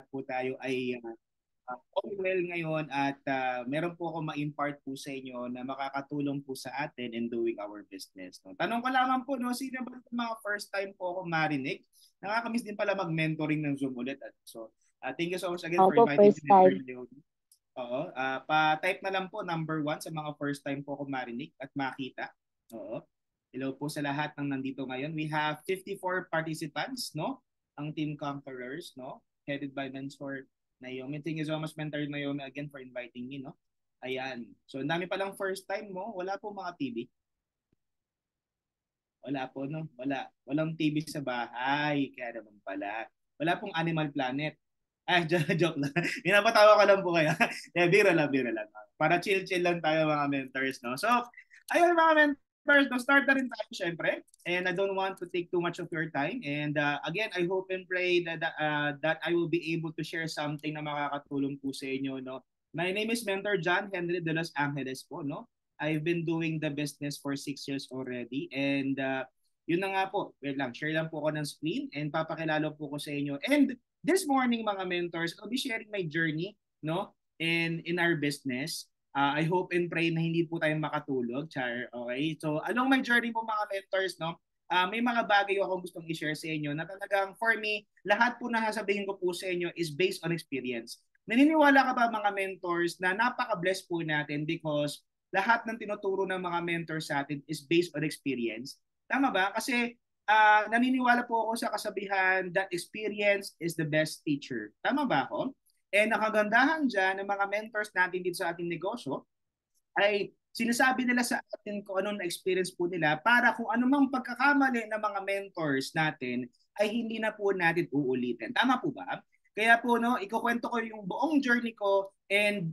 po tayo ay all well ngayon at meron po ako ma-impart po sa inyo na makakatulong po sa atin in doing our business. No? Tanong ko lamang po, no, sino ba yung mga first time po ako marinig? Nakakamiss din pala mag-mentoring ng Zoom ulit. So, thank you so much again for Opo, inviting first me, Mentor time. Leon. Oo, pa-type na lang po number 1 sa mga first time po ako marinig at makita. Oo. Hello po sa lahat ng nandito ngayon. We have 54 participants, no? Ang Team Conquerors, no? Headed by Mentor Naomi. Thank you so much, Mentor Naomi, again for inviting me, no? Ayan. So, ang dami palang first time mo. Wala po mga TV. Wala po, no? Wala. Walang TV sa bahay. Kaya naman pala. Wala pong Animal Planet. Ay, joke lang. Pinapatawa ko lang po kaya. Yeah, bira lang, bira lang. Para chill-chill lang tayo mga mentors, no? So, ayun mga mentors, no, start na rin tayo syempre. And I don't want to take too much of your time. And again, I hope and pray that I will be able to share something na makakatulong po sa inyo, no? My name is Mentor John Henry de Los Angeles po, no? I've been doing the business for 6 years already. And yun na nga po, wait lang, share lang po ako ng screen and papakilala po ko sa inyo. And this morning mga mentors, I'll be sharing my journey, no, in our business. I hope and pray na hindi po tayo makatulog, char. Okay? So, along my journey po mga mentors, no, may mga bagay ako gustong i-share sa inyo na talagang for me, lahat po na sasabihin ko po sa inyo is based on experience. Naniniwala ka ba mga mentors na napaka-blessed po natin because lahat ng tinuturo ng mga mentors sa atin is based on experience? Tama ba? Kasi naniniwala po ako sa kasabihan that experience is the best teacher. Tama ba ako? And nakagandahan dyan ng mga mentors natin dito sa ating negosyo ay sinasabi nila sa atin kung anong na-experience po nila para kung anumang pagkakamali ng mga mentors natin ay hindi na po natin uulitin. Tama po ba? Kaya po no, ikukwento ko yung buong journey ko and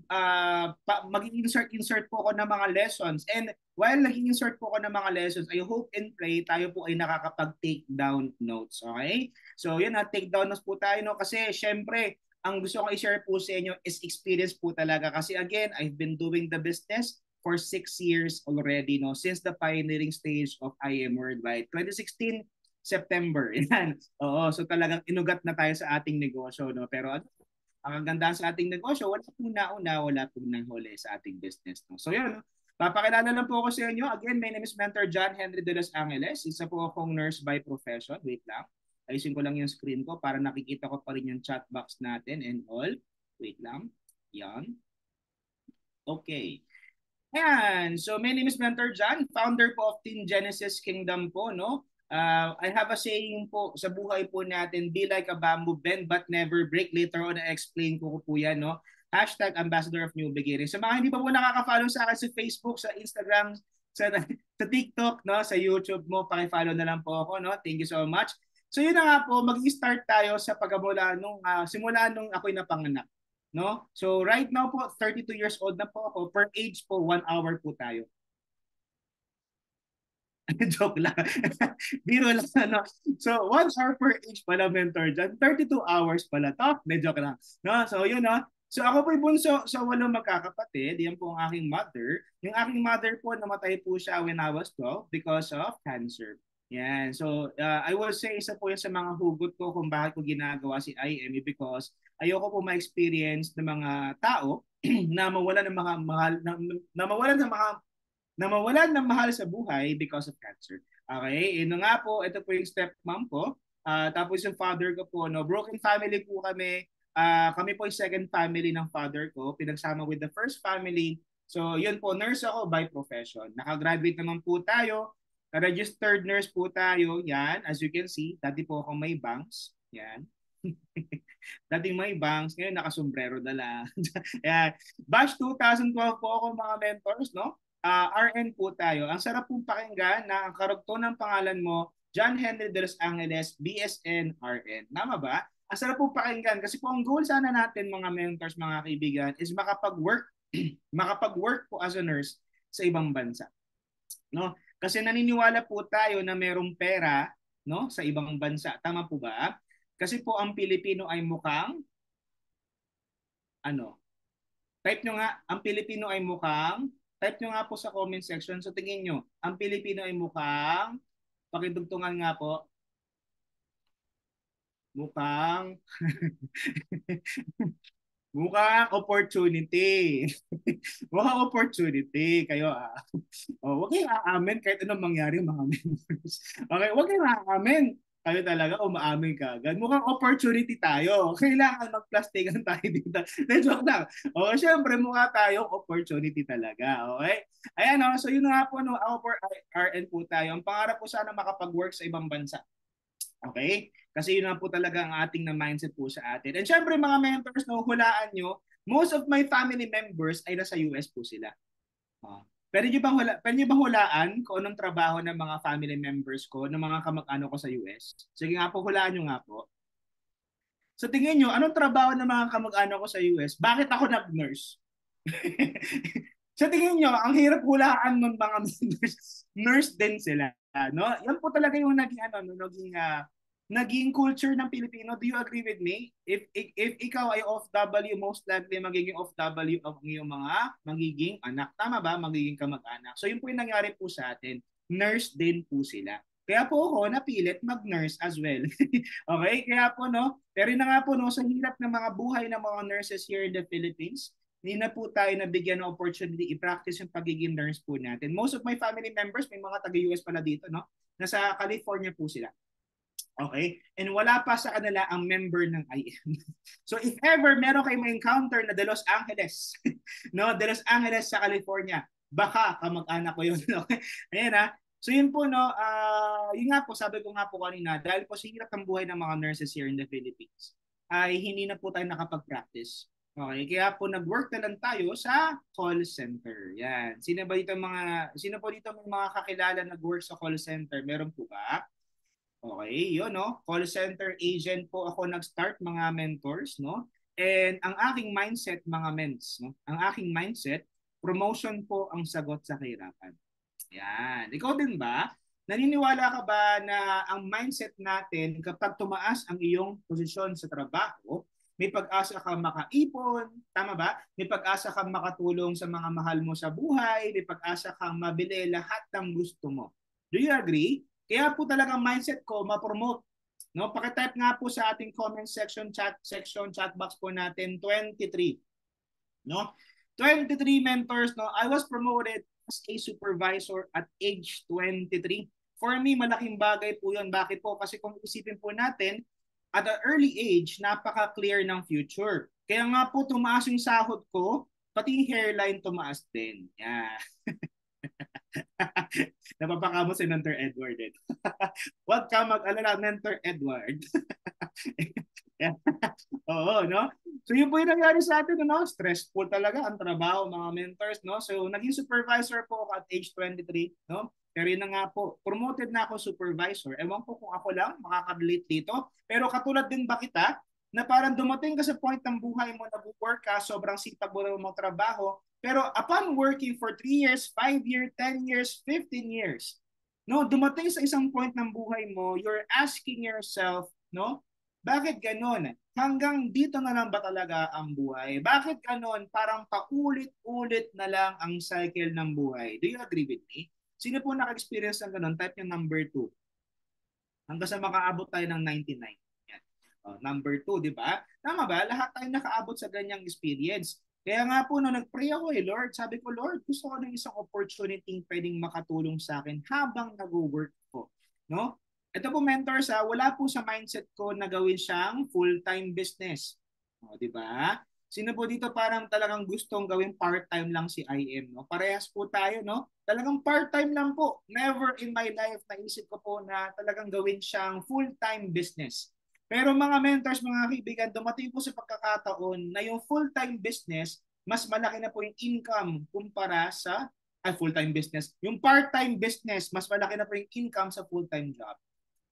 mag-insert po ako ng mga lessons. And while nag-insert po ako ng mga lessons, I hope and pray tayo po ay nakakapag-take down notes. Okay? So yun na, take down notes po tayo no kasi syempre ang gusto kong i-share po sa inyo is experience po talaga. Kasi again, I've been doing the business for 6 years already, no? Since the pioneering stage of IM Worldwide. 2016, September. Yan. Oo, so talagang inugat na tayo sa ating negosyo, no? Pero ano, ang ganda sa ating negosyo, wala pong nauna, wala pong nahuli sa ating business, no? So yun, no? Papakilala lang po ako sa inyo. Again, my name is Mentor John Henry de Los Angeles. Isa po akong nurse by profession. Wait lang. Ayusin ko lang yung screen ko para nakikita ko pa rin yung chat box natin and all. Wait lang. Yan. Okay. Ayan. So, my name is Mentor John, founder po of Team Genesis Kingdom po, no? I have a saying po sa buhay po natin, be like a bamboo, bend but never break. Later on, I-explain ko po yan, no? Hashtag Ambassador of New Beginnings. Sa mga hindi pa po nakaka-follow sa akin sa Facebook, sa Instagram, sa TikTok, no? Sa YouTube mo, paki-follow na lang po ako, no? Thank you so much. So yun na nga po, mag-start tayo sa pagmula simula nung ako'y napanganak. No? So right now po, 32 years old na po ako. Per age po, 1 hour po tayo. Joke lang. Biro lang. Ano? So 1 hour per age pala mentor dyan. 32 hours pala to. May joke lang. No? So yun no. So ako po bunso sa 8 magkakapatid. Yan po ang aking mother. Yung aking mother po, namatay po siya when I was 12 because of cancer. Yan. So I will say isa po yan sa mga hugot ko kung bakit ko ginagawa si IME because ayoko po ma-experience ng mga tao na mawalan ng mga mahal na mawalan ng mga mahal sa buhay because of cancer. Okay, ino nga po, ito po yung stepmom ko. Tapos yung father ko po, no, broken family po kami. Kami po yung second family ng father ko, pinagsama with the first family. So yun po, nurse ako by profession. Nakagraduate naman po tayo. Registered nurse po tayo. Yan, as you can see, dati po ako may banks. Yan. Dating may banks, ngayon nakasombrero na lang. Yan. Batch 2012 po ako mga mentors, no? RN po tayo. Ang sarap pong pakinggan na ang karugtong ng pangalan mo, John Henry de Los Angeles, BSN RN. Tama ba? Ang sarap pong pakinggan kasi po ang goal sana natin mga mentors, mga kaibigan is makapag-work makapag-work po as a nurse sa ibang bansa. No? Kasi naniniwala po tayo na merong pera, no, sa ibang bansa. Tama po ba? Kasi po ang Pilipino ay mukhang ano, type nyo nga, ang Pilipino ay mukhang, type nyo nga po sa comment section. So tingin nyo, ang Pilipino ay mukhang, pakidugtungan nga po, mukhang mukhang opportunity. Mukhang opportunity kayo Oh, wag kayong aamin kahit anong mangyari mga members. Okay, wag kayong aamin. Kayo talaga umaamin ka agad. Mukhang opportunity tayo. Kailangan magplastikan tayo dito. Then joke lang. O, syempre mukha tayong opportunity talaga. Okay? Ayan o. So yun nga po, no, ako for RN po tayo. Ang pangarap po sana makapag-work sa ibang bansa. Okay? Kasi yun na po talaga ang ating na mindset po sa atin. And syempre mga mentors, no, hulaan nyo, most of my family members ay nasa US po sila. Pwede niyo bang hulaan kung anong trabaho ng mga family members ko, ng mga kamag-anak ko sa US? Sige nga po, hulaan nyo nga po. Sa tingin nyo, anong trabaho ng mga kamag-anak ko sa US? Bakit ako nag-nurse? Sa tingin nyo, ang hirap hulaan ng mga members. Nurse din sila. No? Yan po talaga yung naging culture ng Pilipino. Do you agree with me? If ikaw ay OFW, most likely magiging OFW ang iyong mga magiging anak. Tama ba? Magiging kamag-anak. So yun po yung nangyari po sa atin. Nurse din po sila. Kaya po ako napilit mag-nurse as well. Okay? Kaya po no, pero na nga po no, sa hirap ng mga buhay ng mga nurses here in the Philippines, hindi na po tayo nabigyan ng opportunity i-practice yung pagiging nurse po natin. Most of my family members, may mga taga-US pala dito, no? Nasa California po sila. Okay? And wala pa sa kanila ang member ng IM. So if ever meron kayo ma-encounter na De Los Angeles, no? De Los Angeles sa California, baka kamag-anak ko yun. Okay? Ayan ha. So yun po, no? Yun nga po, sabi ko nga po kanina, dahil po sa hirap ng buhay ng mga nurses here in the Philippines, ay hindi na po tayo nakapag-practice. Okay, kaya po nag-work na lang tayo sa call center. Yan. Sino po dito may mga kakilala nag-work sa call center? Meron po ba? Okay, yun no. Call center agent po ako nag-start mga mentors, no? And ang aking mindset mga mens, no? Ang aking mindset, promotion po ang sagot sa kahirapan. Yan. Ikaw din ba? Naniniwala ka ba na ang mindset natin kapag tumaas ang iyong posisyon sa trabaho, may pag-asa kang makaipon, tama ba? May pag-asa kang makatulong sa mga mahal mo sa buhay, may pag-asa kang mabili lahat ng gusto mo. Do you agree? Kaya po talagang mindset ko ma-promote. No, paki-type nga po sa ating comment section, chat box po natin 23. No? 23 mentors, no. I was promoted as a supervisor at age 23. For me, malaking bagay po 'yon. Bakit po? Kasi kung isipin po natin, at an early age, napaka-clear ng future. Kaya nga po tumaas yung sahod ko, pati yung hairline tumaas din. Yeah. Napapakamo si Mentor Edward. Huwag ka mag-alala, Mentor Edward. Oo, no? So yun po yung nangyari sa atin, no? Stressful talaga ang trabaho, mga mentors, no? So naging supervisor po ako at age 23, no? Pero yun na nga po, promoted na ako supervisor. Ewan ko kung ako lang makaka-relate dito. Pero katulad din ba kita, na parang dumating ka sa point ng buhay mo, nag-work ka, sobrang sipag mo ng trabaho, pero upon working for 3 years, 5 years, 10 years, 15 years, no, dumating sa isang point ng buhay mo, you're asking yourself, no, bakit ganon? Hanggang dito na lang ba talaga ang buhay? Bakit ganon? Parang paulit-ulit na lang ang cycle ng buhay. Do you agree with me? Sino po naka-experience ng ganon? Type yung number 2. Hanggang sa makaabot tayo ng 99. Yan. Number 2, di ba? Tama ba? Lahat tayo nakaabot sa ganyang experience. Kaya nga po, no, nag-pray ako Lord. Sabi ko, Lord, gusto ko ng isang opportunity pwedeng makatulong sa akin habang nag-work ko. No? Ito po mentors, wala po sa mindset ko na gawin siyang full-time business. O, di ba? Sino po dito parang talagang gustong gawin part-time lang si IM, no? Parehas po tayo, no? Talagang part-time lang po. Never in my life naisip ko po na talagang gawin siyang full-time business. Pero mga mentors, mga kaibigan, dumating po sa pagkakataon na yung full-time business, mas malaki na po yung income kumpara sa full-time business. Yung part-time business, mas malaki na po yung income sa full-time job.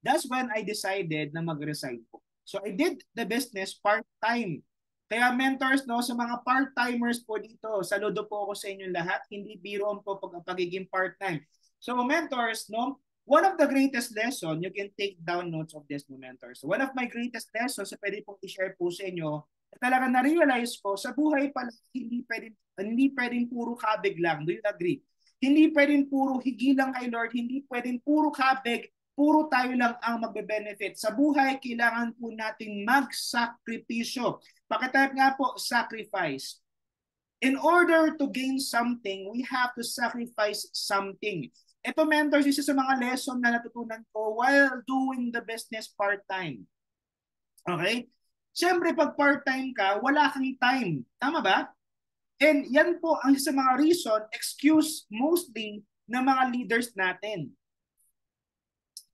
That's when I decided na mag-resign po. So I did the business part-time. Kaya mentors, no, sa mga part-timers po dito, saludo po ako sa inyong lahat. Hindi biro po pagiging part-time. So mentors, no, one of the greatest lesson, you can take down notes of this, no, mentors. One of my greatest lessons, so pwede pong i-share po sa inyo, talaga na-realize ko, sa buhay pala, hindi pwedeng puro kabig lang. Do you agree? Hindi pwedeng puro higilang kay Lord, hindi pwedeng puro kabig puro tayo lang ang magbe-benefit. Sa buhay, kailangan po natin magsakripisyo. Pakitype nga po, sacrifice. In order to gain something, we have to sacrifice something. Ito, mentors, isa sa mga lesson na natutunan ko while doing the business part-time. Okay? Siyempre, pag part-time ka, wala kang time. Tama ba? And yan po ang isa sa mga reason, excuse mostly ng mga leaders natin.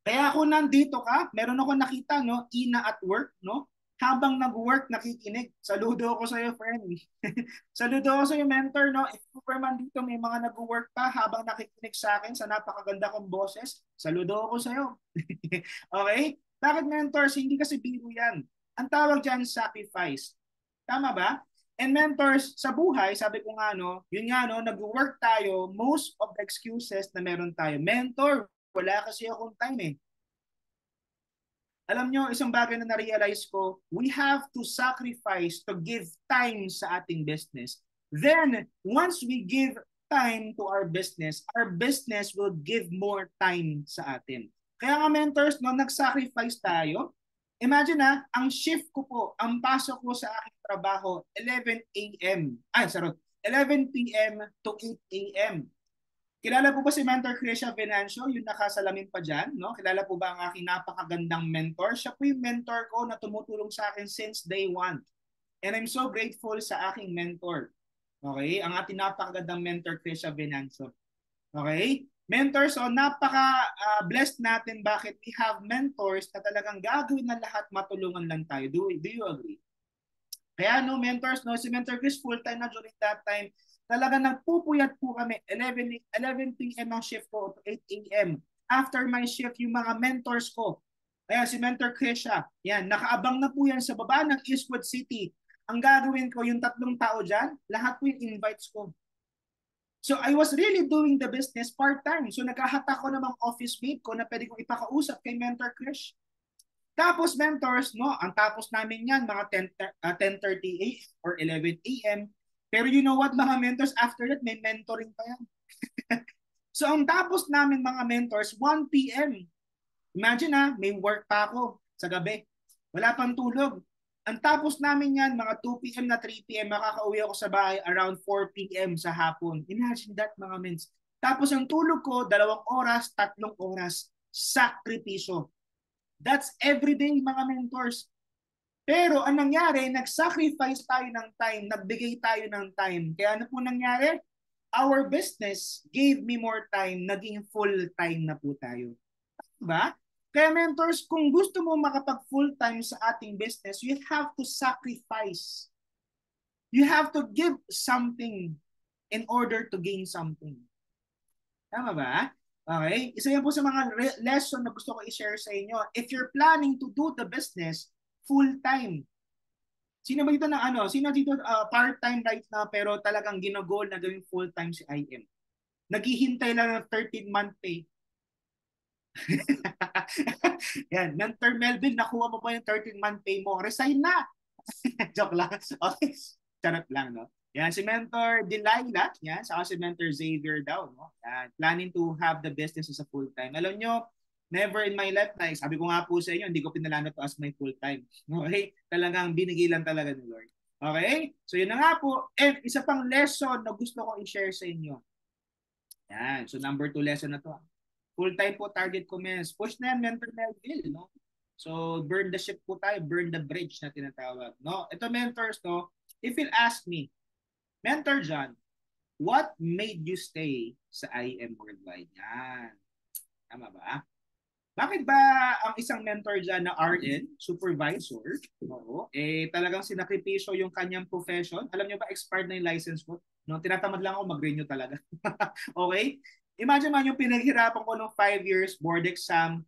Kaya ako nandito ka, meron ako nakita, no, Ina at work, no? Habang nag-work, nakikinig. Saludo ako sa iyo, friend. Saludo ako sa iyo, mentor, no? If Superman dito, may mga nag-work pa habang nakikinig sa akin sa napakaganda kong boses. Saludo ako sa iyo. Okay? Bakit mentors? Hindi kasi biro yan. Ang tawag dyan, sacrifice. Tama ba? And mentors, sa buhay, sabi ko nga, no, yun nga, no, nag-work tayo, most of the excuses na meron tayo. Mentor, wala kasi akong time eh. Alam nyo, isang bagay na na-realize ko, we have to sacrifice to give time sa ating business. Then, once we give time to our business will give more time sa atin. Kaya nga mentors, no, nag-sacrifice tayo. Imagine ang shift ko po, ang pasok ko sa aking trabaho, 11 a.m. 11 p.m. to 8 a.m. Kilala po ba si Mentor Krisha Venancio, yung nakasalamin pa dyan? No? Kilala po ba ang aking napakagandang mentor? Siya po yung mentor ko na tumutulong sa akin since day one. And I'm so grateful sa aking mentor. Okay? Ang ating napakagandang mentor, Krisha Venancio. Okay? Mentors, so napaka-blessed natin bakit we have mentors na talagang gagawin na lahat, matulungan lang tayo. Do you agree? Kaya no, mentors, no, si Mentor Chris full-time na during that time, talaga nagpupuyat po kami. 11 p.m. ang shift ko to 8 a.m. After my shift, yung mga mentors ko, ayan, si Mentor Krisha, yan, nakaabang na po yan sa baba ng Eastwood City. Ang gagawin ko, yung 3 tao dyan, lahat po yung invites ko. So I was really doing the business part-time. So nagkahata ko namang office mate ko na pwede kong ipakausap kay Mentor Krish. Tapos mentors, no, ang tapos namin yan mga 10:30 a.m. or 11 a.m. Pero you know what mga mentors, after that may mentoring pa yan. So ang tapos namin mga mentors, 1 p.m. Imagine may work pa ako sa gabi. Wala pang tulog. Ang tapos namin yan, mga 2 p.m. na 3 p.m. makakauwi ako sa bahay around 4 p.m. sa hapon. Imagine that mga mens. Tapos ang tulog ko, 2 oras, 3 oras. Sakripisyo. That's everyday mga mentors. Pero ang nangyari, nag-sacrifice tayo ng time, nagbigay tayo ng time. Kaya ano po nangyari? Our business gave me more time, naging full time na po tayo. Diba? Kaya mentors, kung gusto mo makapag full time sa ating business, you have to sacrifice. You have to give something in order to gain something. Tama ba? Okay? Isa yan po sa mga lesson na gusto ko i-share sa inyo. If you're planning to do the business full-time, sino ba dito na ano? Sino dito part-time right now pero talagang ginagol na gawing full-time si IM? Naghihintay lang ng 13-month pay. Yan. Mentor Melvin, nakuha mo ba yung 13-month pay mo? Resign na! Joke lang. Okay. Charot lang, no? Yan, si Mentor Delilah, yan, saka si Mentor Xavier daw, no? Yan, planning to have the business as a full-time. Alam nyo, never in my lifetime, sabi ko nga po sa inyo, hindi ko pinalano to as my full-time. Okay? Talagang binigay lang talaga ni Lord. Okay? So yun na nga po. And isa pang lesson na gusto ko i-share sa inyo. Yan, so number 2 lesson na to. Full-time po target ko, men. Push na yan, Mentor Melville, no? So burn the ship po tayo, burn the bridge na tinatawag, no? Ito mentors, no? If you'll ask me, Mentor John, what made you stay sa IM Worldwide? Yan. Tama ba? Bakit ba ang isang mentor dyan na RN, supervisor, talagang sinakripisyo yung kanyang profession? Alam niyo ba, expired na yung license ko? No, tinatamad lang ako mag-renew talaga. Okay? Imagine man yung pinaghirapan ko ng 5 years, board exam.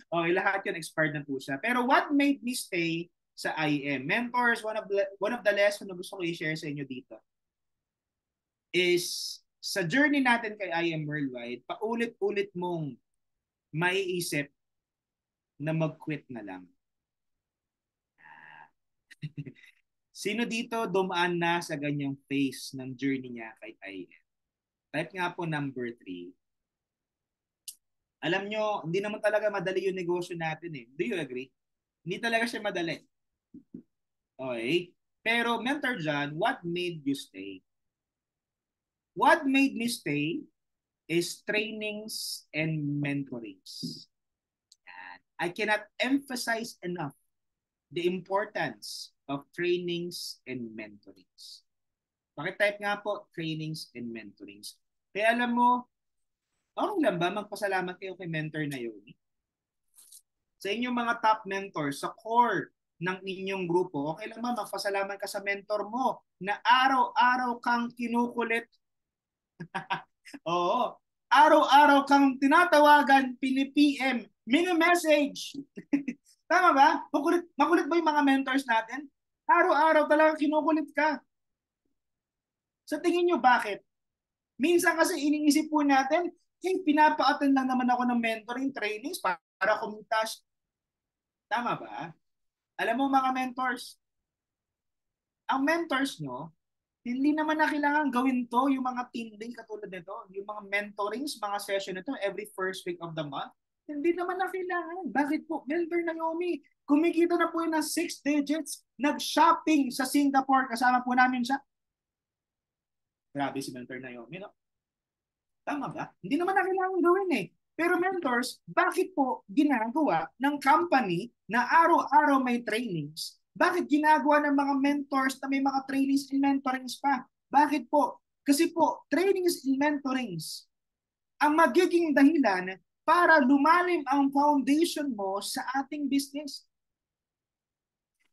Okay, lahat yun expired na po siya. Pero what made me stay sa IM? Mentors, one of the lessons na gusto ko i-share sa inyo dito is sa journey natin kay IM Worldwide, paulit-ulit mong maiisip na mag-quit na lang. Sino dito dumaan na sa ganyang phase ng journey niya kay IM? Type nga po number 3. Alam nyo, hindi naman talaga madali yung negosyo natin eh. Do you agree? Hindi talaga siya madali. Okay? Pero mentor John, what made you stay? What made me stay is trainings and mentorings. I cannot emphasize enough the importance of trainings and mentorings. Pakitype nga po, trainings and mentorings. Kaya alam mo, okay lang ba magpasalamat kayo kay mentor na yun? Sa inyong mga top mentors, sa core ng inyong grupo, okay lang ba magpasalamat ka sa mentor mo na araw-araw kang kinukulit. Oo. Araw-araw kang tinatawagan, pini-PM, mini-message. Tama ba? Makulit ba yung mga mentors natin? Araw-araw talaga kinukulit ka. Sa tingin nyo bakit? Minsan kasi iniisip po natin, pinapa-attend lang naman ako ng mentoring trainings para kumita. Tama ba? Alam mo mga mentors, ang mentors nyo, hindi naman na kailangan gawin to yung mga team day katulad nito, yung mga mentorings, mga session nito every first week of the month. Hindi naman na kailangan. Bakit po? Mentor na Yomi. Kumikita na po yun ng 6 digits. Nag-shopping sa Singapore. Kasama po namin siya. Grabe si Mentor na Yomi, no? Tama ba? Hindi naman na kailangan gawin eh. Pero mentors, bakit po ginagawa ng company na araw-araw may trainings? Bakit ginagawa ng mga mentors na may mga trainings and mentorings pa? Bakit po? Kasi po, trainings and mentorings ang magiging dahilan para lumalim ang foundation mo sa ating business.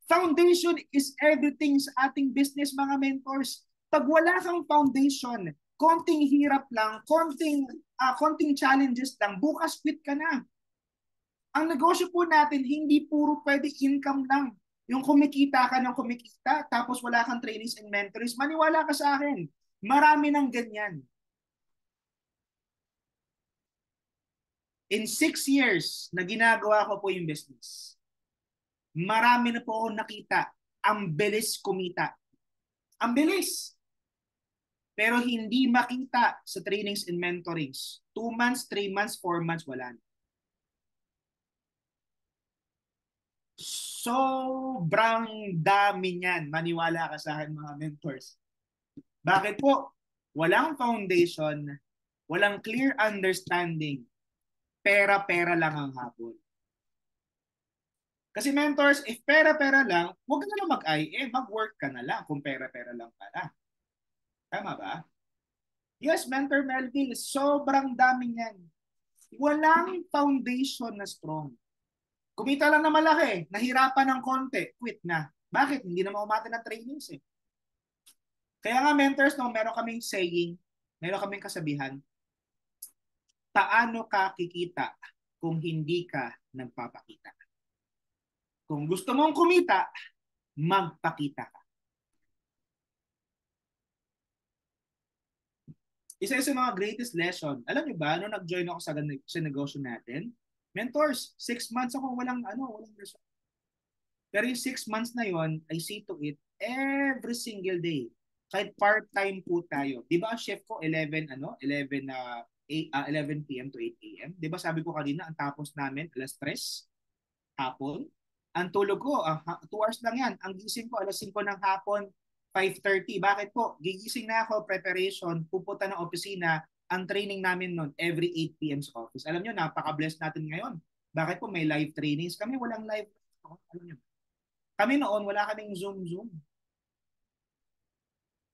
Foundation is everything sa ating business, mga mentors. Pag wala kang foundation, konting hirap lang, konting challenges lang, bukas quit ka na. Ang negosyo po natin, hindi puro pwede income lang. Yung kumikita ka ng kumikita, tapos wala kang trainings and mentors, maniwala ka sa akin. Marami ng ganyan. In 6 years na ginagawa ko po yung business, marami na po ako nakita. Ang bilis kumita. Ang bilis. Pero hindi makita sa trainings and mentorings. 2 months, 3 months, 4 months, wala na. Sobrang dami niyan. Maniwala ka sa akin mga mentors. Bakit po? Walang foundation, walang clear understanding, pera-pera lang ang habol. Kasi mentors, if pera-pera lang, huwag ka na lang mag-IM, mag-work ka na lang kung pera-pera lang pala. Tama ba? Yes, Mentor Melville, sobrang dami niyan. Walang foundation na strong. Kumita lang na malaki, nahirapan ng konti, quit na. Bakit? Hindi na maumata ng trainings eh. Kaya nga mentors, no, meron kaming saying, meron kaming kasabihan, paano ka kikita kung hindi ka nagpapakita? Kung gusto mong kumita, magpakita ka. Isa sa mga greatest lesson. Alam niyo ba, nung nag-join ako sa negosyo natin, mentors, 6 months ako walang result. Pero yung 6 months na yon, I see to it every single day. Kahit part-time po tayo. Di ba ang shift ko 11 p.m. to 8 a.m. Di ba sabi ko kanina, ang tapos namin alas 3 hapon. Ang tulog ko, 2 hours lang yan. Ang gising ko alas 5 ng hapon, 5:30. Bakit po? Gigising na ako, preparation, pupunta ng opisina. Ang training namin noon, every 8 p.m. sa office. Alam nyo, napaka-bless natin ngayon. Bakit po? May live trainings. Kami walang live. Alam nyo. Kami noon, wala kaming Zoom.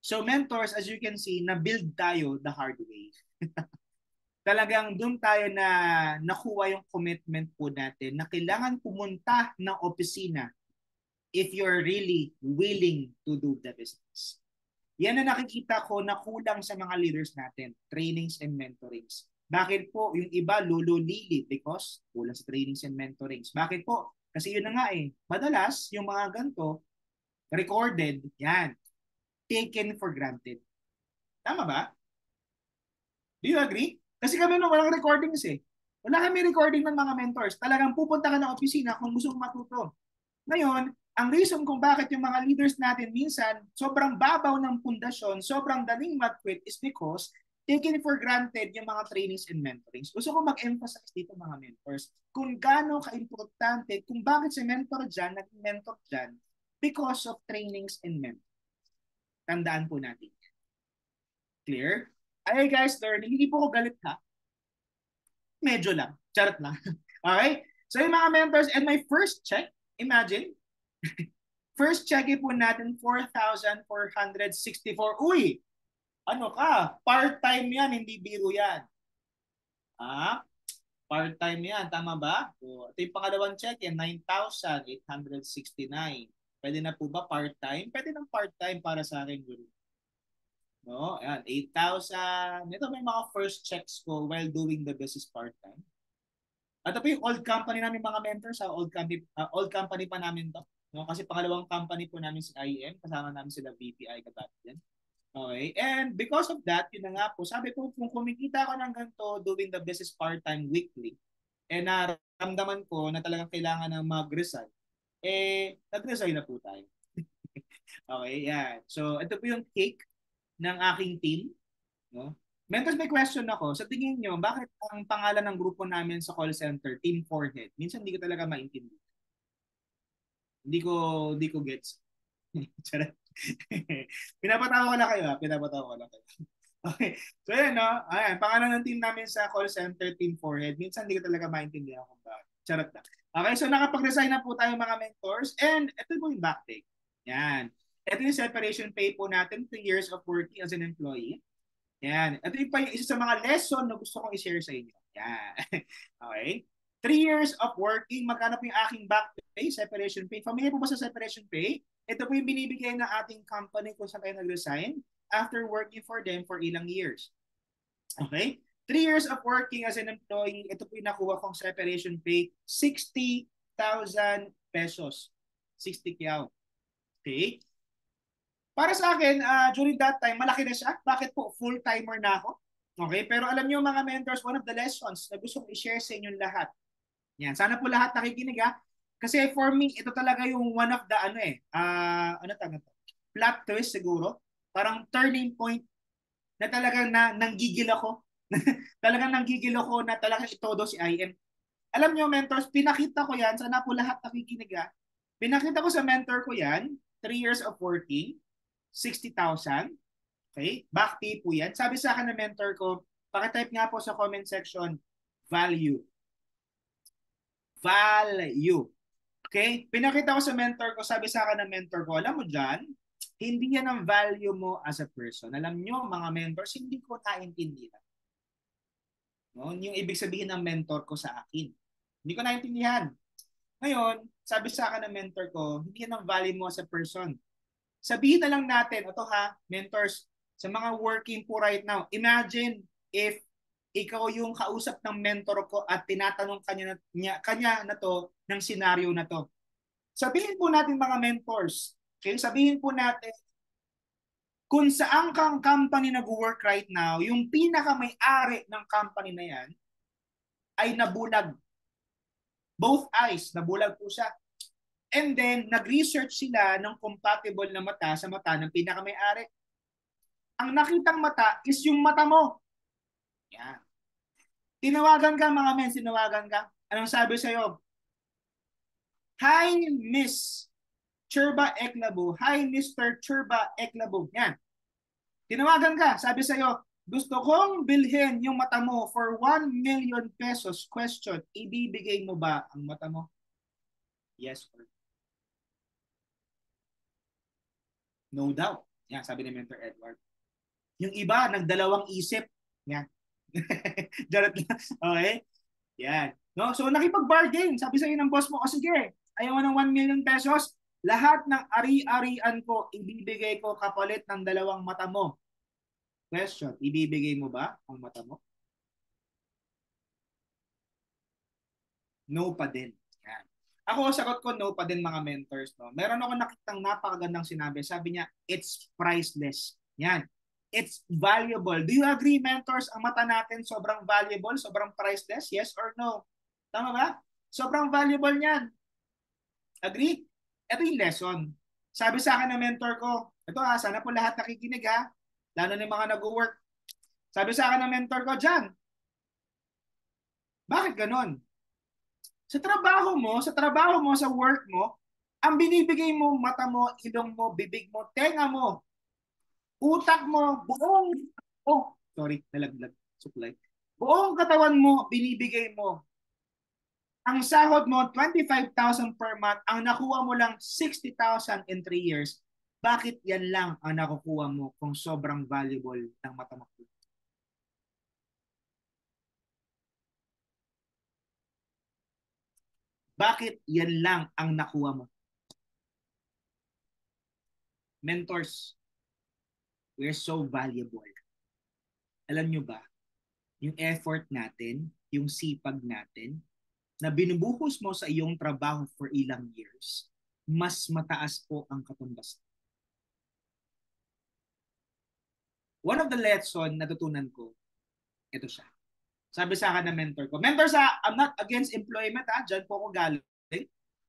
So mentors, as you can see, na-build tayo the hard way. Talagang doon tayo na nakuha yung commitment po natin na kailangan pumunta ng opisina if you're really willing to do the business. Yan na nakikita ko na kulang sa mga leaders natin, trainings and mentorings. Bakit po? Yung iba lululili because kulang sa trainings and mentorings. Bakit po? Kasi yun na nga eh. Madalas, yung mga ganito, recorded, yan, taken for granted. Tama ba? Do you agree? Kasi kami nung walang recordings eh. Wala kami recording ng mga mentors. Talagang pupunta ka ng opisina kung gusto mong matuto. Ngayon, ang reason kung bakit yung mga leaders natin minsan sobrang babaw ng pundasyon, sobrang daling mag-quit is because taken for granted yung mga trainings and mentorings. Gusto ko mag-emphasize dito mga mentors kung gaano ka-importante, kung bakit si mentor dyan, naging mentor dyan, because of trainings and mentorings. Tandaan po natin. Clear? Ay guys, learning. Hindi po ko galit ha. Medyo lang. Charot lang. Okay? So yung mga mentors, and my first check, imagine, first check po natin, 4,464. Uy! Ano ka? Part-time yan, hindi biro yan. Ah? Part-time yan. Tama ba? O, ito yung pangalawang check, 9,869. Pwede na po ba part-time? Pwede ng part-time para sa akin, guru. No? Ayan, 8,000. Ito may mga first checks ko while doing the business part-time. Ito po yung old company namin mga mentors. Old company pa namin to. No? Kasi pangalawang company po namin si IEM. Kasama namin sila VPI kagabi din. Okay. And because of that, yun na nga po, sabi ko kung kumikita ako ng ganito doing the business part-time weekly, naramdaman ko na talagang kailangan na mag-resign, nag-resign na po tayo. Okay, yan. So, ito po yung cake ng aking team. No? Mentors, may question ako. Sa tingin nyo, bakit ang pangalan ng grupo namin sa call center, Team Forehead? Minsan hindi ko talaga maintindihan. Hindi ko gets. Pinapatawa ko lang kayo. Pinapatawa ko lang kayo. Okay. So yan, no? Ayan, pangalan ng team namin sa call center, Team Forehead. Minsan hindi ko talaga maintindihan kung bakit. Charot lang. Okay, so nakapag-resign na po tayo mga mentors. And ito po yung back pay. Yan. Ito yung separation pay po natin, 3 years of working as an employee. Yan. Ito yung pa yung isa sa mga lesson na gusto kong i-share sa inyo. Yan. Okay. 3 years of working, magkano po yung aking back pay, separation pay. Familiar po ba sa separation pay? Ito po yung binibigay ng ating company kung saan tayo nag-resign after working for them for ilang years. Okay? 3 years of working as an employee, ito po yung nakuha kong separation pay, 60,000 pesos. 60 kyaw. Okay? Para sa akin, during that time, malaki na siya. Bakit po? Full-timer na ako. Okay? Pero alam niyo mga mentors, one of the lessons na gusto kong i-share sa inyong lahat. Yan. Sana po lahat nakikinig ha. Kasi for me, ito talaga yung one of the plot twist siguro. Parang turning point na talagang nanggigil ako. Talagang nanggigil ako na talagang itodo si IM. Alam niyo mentors, pinakita ko yan. Sana po lahat nakikinig ha. Pinakita ko sa mentor ko yan. 3 years of working. 60,000. Okay? Back pay po yan. Sabi sa akin ng mentor ko, pakitype nga po sa comment section, value. Value. Okay? Pinakita ko sa mentor ko, sabi sa akin ng mentor ko, alam mo dyan, hindi yan ang value mo as a person. Alam nyo, mga mentors, hindi ko naintindihan. No? Yung ibig sabihin ng mentor ko sa akin. Hindi ko naintindihan. Ngayon, sabi sa akin ng mentor ko, hindi yan ang value mo as a person. Sabihin na lang natin, ito ha, mentors, sa mga working po right now, imagine if ikaw yung kausap ng mentor ko at tinatanong kanya na to ng senaryo na to. Sabihin po natin mga mentors, okay? Sabihin po natin, kung saan kang company nag-work right now, yung pinaka-may-ari ng company na yan ay nabulag. Both eyes, nabulag po siya. And then, nag-research sila ng compatible na mata sa mata ng pinaka-may-ari. Ang nakitang mata is yung mata mo. Yan. Tinawagan ka mga men, tinawagan ka. Anong sabi sa'yo? Hi, Miss Churba Eklabo. Hi, Mr. Churba Eklabo. Yan. Tinawagan ka. Sabi sa'yo, gusto kong bilhin yung mata mo for 1 million pesos. Question, ibibigay mo ba ang mata mo? Yes or no? No doubt. Yan, sabi ni Mentor Edward. Yung iba, nagdalawang isip. Yan. Jarot lang. Okay? Yan. No? So, nakipag-bargain. Sabi sa'yo ng boss mo, o sige, ayaw mo ng 1 million pesos, lahat ng ari-arian ko, ibibigay ko kapalit ng 2 mata mo. Question, ibibigay mo ba ang mata mo? No pa din. Yan. Ako, sagot ko, no pa din mga mentors. No? Meron ako nakitang napakagandang sinabi. Sabi niya, it's priceless. Yan. It's valuable. Do you agree, mentors? Ang mata natin sobrang valuable, sobrang priceless? Yes or no? Tama ba? Sobrang valuable niyan. Agree? Ito yung lesson. Sabi sa akin ng mentor ko, ito ha, sana po lahat nakikinig ha, lalo na yung mga nag-work. Sabi sa akin ng mentor ko, Jan, bakit ganon? Sa trabaho mo, sa work mo, ang binibigay mo, mata mo, ilong mo, bibig mo, tenga mo, utak mo, buong, oh, sorry, nalaglag, supply. Buong katawan mo, binibigay mo. Ang sahod mo, 25,000 per month, ang nakuha mo lang 60,000 in 3 years. Bakit yan lang ang nakukuha mo kung sobrang valuable ng mata mo? Bakit yan lang ang nakuha mo? Mentors, we're so valuable. Alam nyo ba, yung effort natin, yung sipag natin, na binubuhos mo sa iyong trabaho for ilang years, mas mataas po ang katumbas. One of the lesson na natutunan ko, ito siya. Sabi sa akin ng mentor ko, mentor sa, I'm not against employment ha, dyan po ako galing.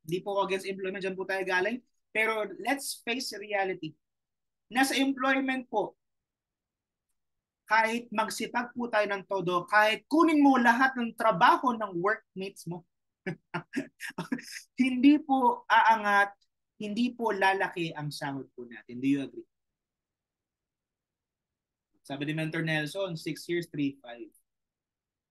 Hindi po ako against employment, dyan po tayo galing. Pero let's face reality. Nasa employment po, kahit magsipag po tayo ng todo, kahit kunin mo lahat ng trabaho ng workmates mo, hindi po aangat, hindi po lalaki ang sahod po natin. Do you agree? Sabi ni Mentor Nelson, 6 years, 3-5.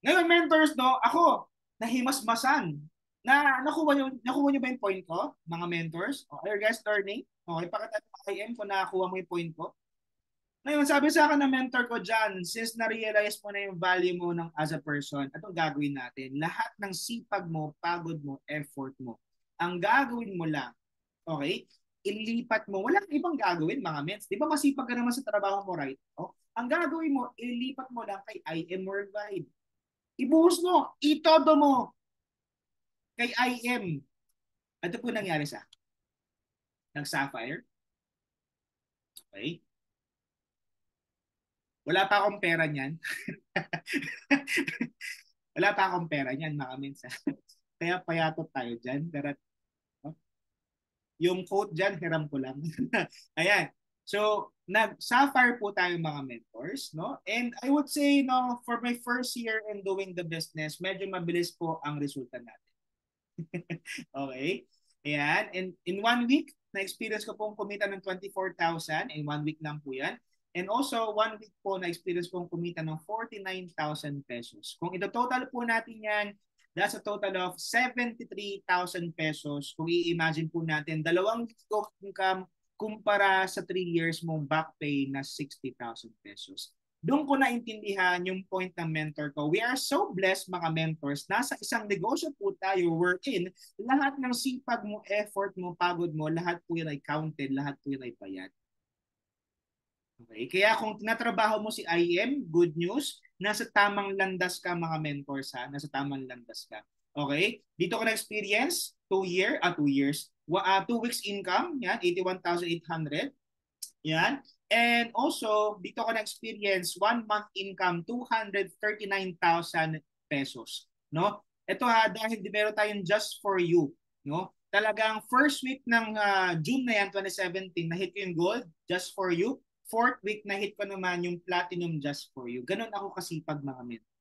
Ngayon, mentors, no, ako, nahimasmasan. Nakuha niyo ba yung point ko, mga mentors? Okay, are you guys learning? Okay, pakita mo IM kung nakakuha mo yung point ko. Ngayon, sabi sa akin ng mentor ko dyan, since na-realize mo na yung value mo ng as a person, itong gagawin natin, lahat ng sipag mo, pagod mo, effort mo, ang gagawin mo lang, okay, ilipat mo, walang ibang gagawin mga mens. Di ba masipag ka naman sa trabaho mo, right? Oh, ang gagawin mo, ilipat mo lang kay IM Worldwide. Ibuhos mo, itodo mo kay IM. Ito po nangyari sa nag-Sapphire. Okay? Wala pa akong pera niyan. Wala pa akong pera niyan, mga minsan. Kaya payatot tayo dyan. Pero, oh, yung quote dyan, hiram ko lang. Ayan. So, nag-Sapphire po tayo mga mentors, no? And I would say, no, for my first year in doing the business, medyo mabilis po ang resulta natin. Okay? Ayan. And in 1 week, na-experience ko pong kumita ng 24,000. In 1 week lang po yan. And also, 1 week po na-experience kong kumita ng 49,000 pesos. Kung ito total po natin yan, that's a total of 73,000 pesos. Kung i-imagine po natin, 2 weeks income kumpara sa 3 years mong back pay na 60,000 pesos. Doon ko naintindihan yung point ng mentor ko. We are so blessed mga mentors. Nasa isang negosyo po tayo, wherein lahat ng sipag mo, effort mo, pagod mo, lahat po yun ay counted, lahat po yun ay bayad. Okay? Kaya kung tinatrabaho mo si IM, good news, nasa tamang landas ka mga mentors ha, nasa tamang landas ka. Okay? Dito ko na-experience, 2 years, 2 weeks income, yan, 81,800. Yan. And also, dito ko na-experience 1 month income, 239,000 pesos. No? Ito ha, dahil meron tayong just for you. No? Talagang first week ng June na yan, 2017, na-hit ko yung gold, just for you. 4th week, na-hit ko naman yung platinum just for you. Ganun ako kasipag mga mentors.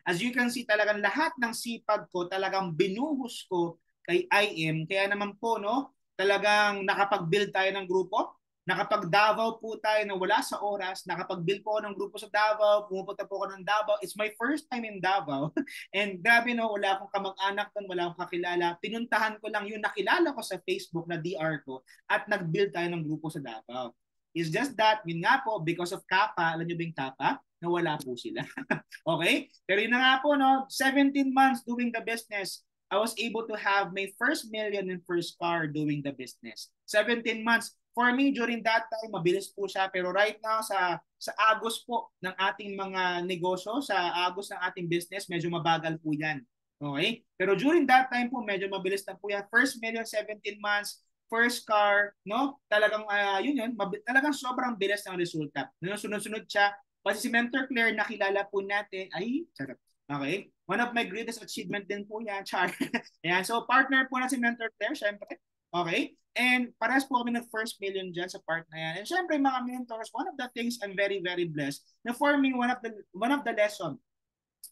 As you can see, talagang lahat ng sipag ko, talagang binuhos ko kay IM. Kaya naman po, no, talagang nakapag-build tayo ng grupo. Nakapag-Davao po tayo na wala sa oras. Nakapag-build po ako ng grupo sa Davao. Pumupunta po ako ng Davao. It's my first time in Davao. And grabe no, wala akong kamag-anak doon, wala akong kakilala. Pinuntahan ko lang yung nakilala ko sa Facebook na DR ko at nag-build tayo ng grupo sa Davao. It's just that, yun nga po, because of Kappa, alam nyo ba yung Kappa? Nawala po sila. Okay? Pero yun na nga po, no, 17 months doing the business, I was able to have my first million and first car doing the business. 17 months. For me, during that time, mabilis po siya. Pero right now, sa agos po ng ating mga negosyo, sa agos ng ating business, medyo mabagal po yan. Okay? Pero during that time po, medyo mabilis na po yan. First million, 17 months. First car, no? Talagang, talagang sobrang bilis ng resulta. Sunod-sunod siya. Kasi si Mentor Claire, nakilala po natin, ay, sarap. Okay? One of my greatest achievement din po yan, Char. Ayan, so partner po na si Mentor Claire, syempre. Okay? And parehas po kami ng first million dyan sa part na yan. And syempre, mga mentors, one of the things I'm very, very blessed na for me, one of the lesson